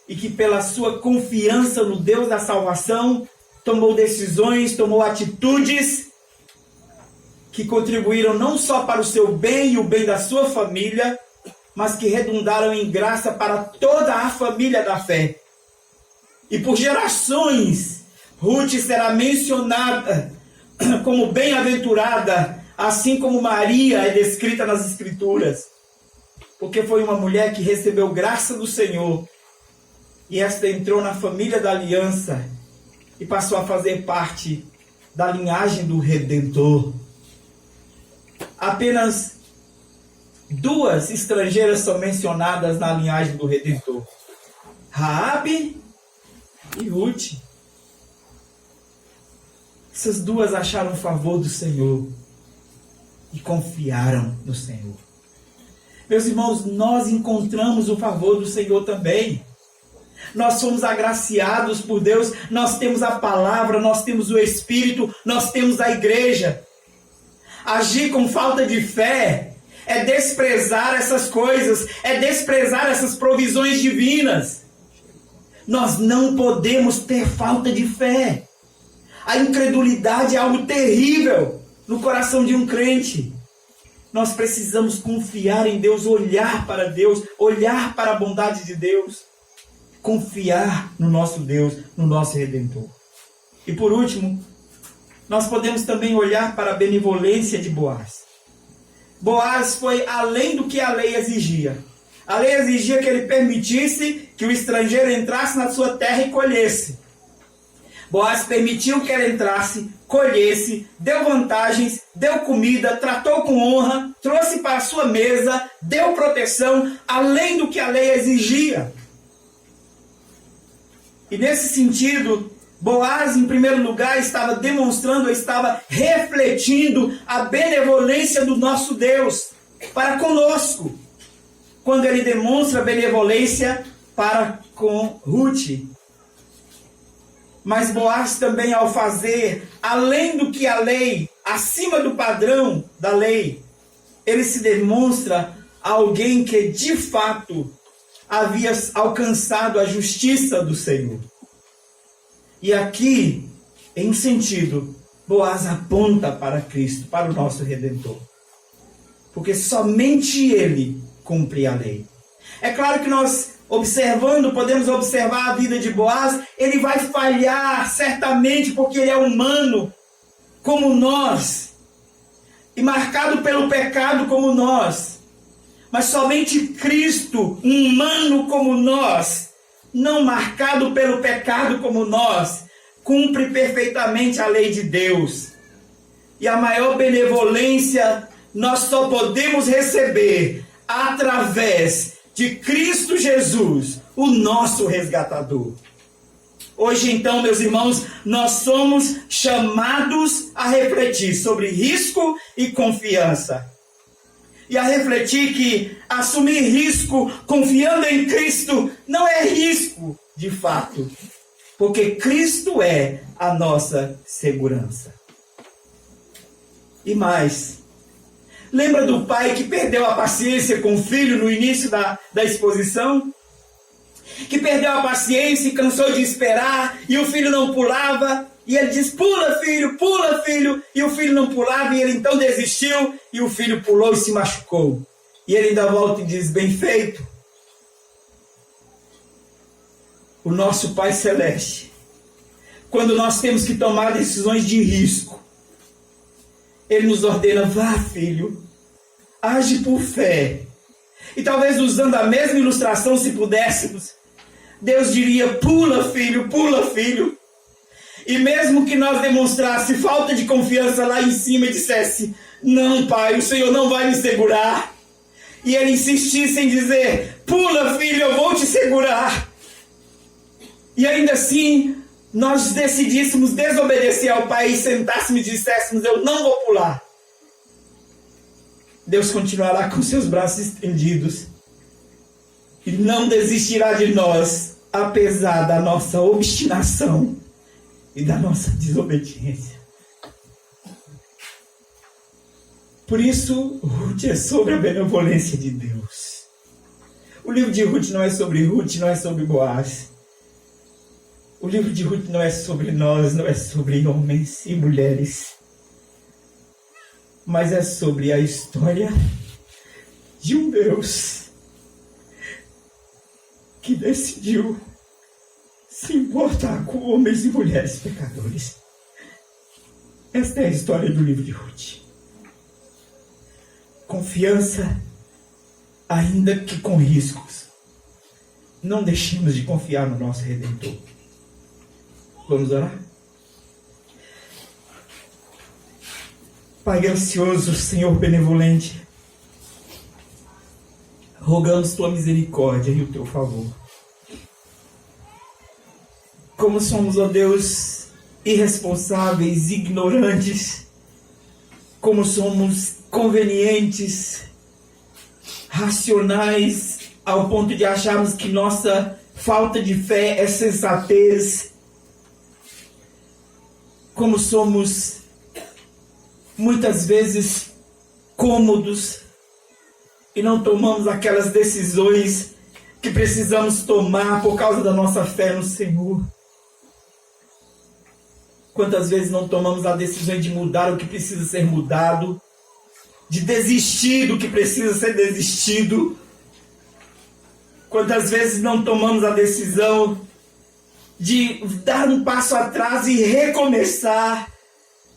[SPEAKER 1] E que pela sua confiança no Deus da salvação, tomou decisões, tomou atitudes que contribuíram não só para o seu bem e o bem da sua família, mas que redundaram em graça para toda a família da fé. E por gerações, Ruth será mencionada como bem-aventurada, assim como Maria é descrita nas Escrituras. Porque foi uma mulher que recebeu graça do Senhor, e esta entrou na família da aliança, e passou a fazer parte da linhagem do Redentor. Apenas 2 estrangeiras são mencionadas na linhagem do Redentor: Raabe e Ruth. Essas 2 acharam o favor do Senhor e confiaram no Senhor. Meus irmãos, nós encontramos o favor do Senhor também. Nós somos agraciados por Deus, nós temos a palavra, nós temos o Espírito, nós temos a igreja. Agir com falta de fé é desprezar essas coisas, é desprezar essas provisões divinas. Nós não podemos ter falta de fé. A incredulidade é algo terrível no coração de um crente. Nós precisamos confiar em Deus, olhar para Deus, olhar para a bondade de Deus, confiar no nosso Deus, no nosso Redentor. E por último, nós podemos também olhar para a benevolência de Boaz. Boaz foi além do que a lei exigia. A lei exigia que ele permitisse que o estrangeiro entrasse na sua terra e colhesse. Boaz permitiu que ela entrasse, colhesse, deu vantagens, deu comida, tratou com honra, trouxe para a sua mesa, deu proteção, além do que a lei exigia. E nesse sentido, Boaz, em primeiro lugar, estava demonstrando, estava refletindo a benevolência do nosso Deus para conosco, quando ele demonstra benevolência para com Ruth. Mas Boaz também, ao fazer além do que a lei, acima do padrão da lei, ele se demonstra alguém que de fato havia alcançado a justiça do Senhor. E aqui, em um sentido, Boaz aponta para Cristo, para o nosso Redentor. Porque somente ele cumpre a lei. É claro que nós, observando, podemos observar a vida de Boaz, ele vai falhar, certamente, porque ele é humano, como nós, e marcado pelo pecado como nós. Mas somente Cristo, um humano como nós, não marcado pelo pecado como nós, cumpre perfeitamente a lei de Deus. E a maior benevolência nós só podemos receber através de Cristo Jesus, o nosso resgatador. Hoje então, meus irmãos, nós somos chamados a refletir sobre risco e confiança. E a refletir que assumir risco confiando em Cristo não é risco de fato, porque Cristo é a nossa segurança. E mais, lembra do pai que perdeu a paciência com o filho no início da exposição? Que perdeu a paciência e cansou de esperar, e o filho não pulava, e ele diz, pula filho, e o filho não pulava, e ele então desistiu, e o filho pulou e se machucou. E ele ainda volta e diz, bem feito. O nosso Pai Celeste, quando nós temos que tomar decisões de risco, ele nos ordena, vá filho, age por fé. E talvez usando a mesma ilustração, se pudéssemos, Deus diria, pula filho, E mesmo que nós demonstrasse falta de confiança lá em cima e dissesse: não, pai, o Senhor não vai me segurar. E ele insistisse em dizer: pula, filho, eu vou te segurar. E ainda assim, nós decidíssemos desobedecer ao pai e sentássemos e disséssemos: eu não vou pular. Deus continuará com seus braços estendidos e não desistirá de nós, apesar da nossa obstinação e da nossa desobediência. Por isso, Ruth é sobre a benevolência de Deus. O livro de Ruth não é sobre Ruth, não é sobre Boaz. O livro de Ruth não é sobre nós, não é sobre homens e mulheres. Mas é sobre a história de um Deus que decidiu se importar com homens e mulheres pecadores. Esta é a história do livro de Ruth. Confiança, ainda que com riscos. Não deixemos de confiar no nosso Redentor. Vamos orar? Pai gracioso, Senhor benevolente, rogamos tua misericórdia e o teu favor. Como somos, ó Deus, irresponsáveis, ignorantes, como somos convenientes, racionais, ao ponto de acharmos que nossa falta de fé é sensatez, como somos muitas vezes cômodos e não tomamos aquelas decisões que precisamos tomar por causa da nossa fé no Senhor. Quantas vezes não tomamos a decisão de mudar o que precisa ser mudado, de desistir do que precisa ser desistido. Quantas vezes não tomamos a decisão de dar um passo atrás e recomeçar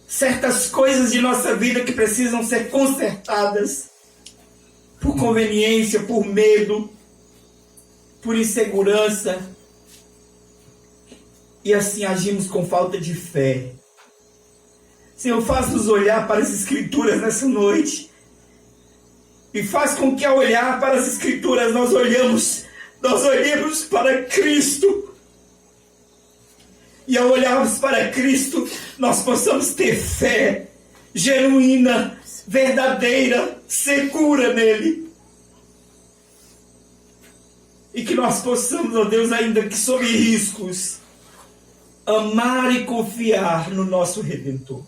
[SPEAKER 1] certas coisas de nossa vida que precisam ser consertadas por conveniência, por medo, por insegurança. E assim agimos com falta de fé. Senhor, faz-nos olhar para as Escrituras nessa noite. E faz com que ao olhar para as Escrituras nós olhemos para Cristo. E ao olharmos para Cristo, nós possamos ter fé genuína, verdadeira, segura nele. E que nós possamos, ó Deus, ainda que sob riscos, amar e confiar no nosso Redentor.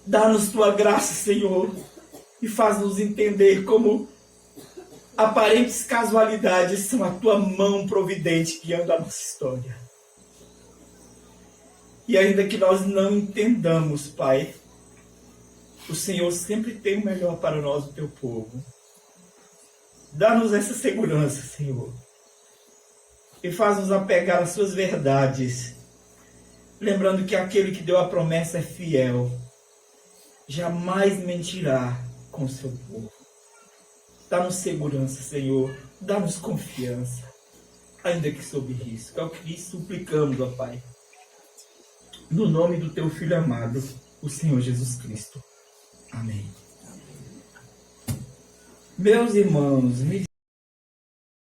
[SPEAKER 1] Dá-nos tua graça, Senhor, e faz-nos entender como aparentes casualidades são a tua mão providente guiando a nossa história. E ainda que nós não entendamos, Pai, o Senhor sempre tem o melhor para nós, o teu povo. Dá-nos essa segurança, Senhor. E faz-nos apegar às suas verdades. Lembrando que aquele que deu a promessa é fiel. Jamais mentirá com o seu povo. Dá-nos segurança, Senhor. Dá-nos confiança. Ainda que sob risco. É o que lhe suplicamos, ó Pai. No nome do teu Filho amado, o Senhor Jesus Cristo. Amém. Meus irmãos,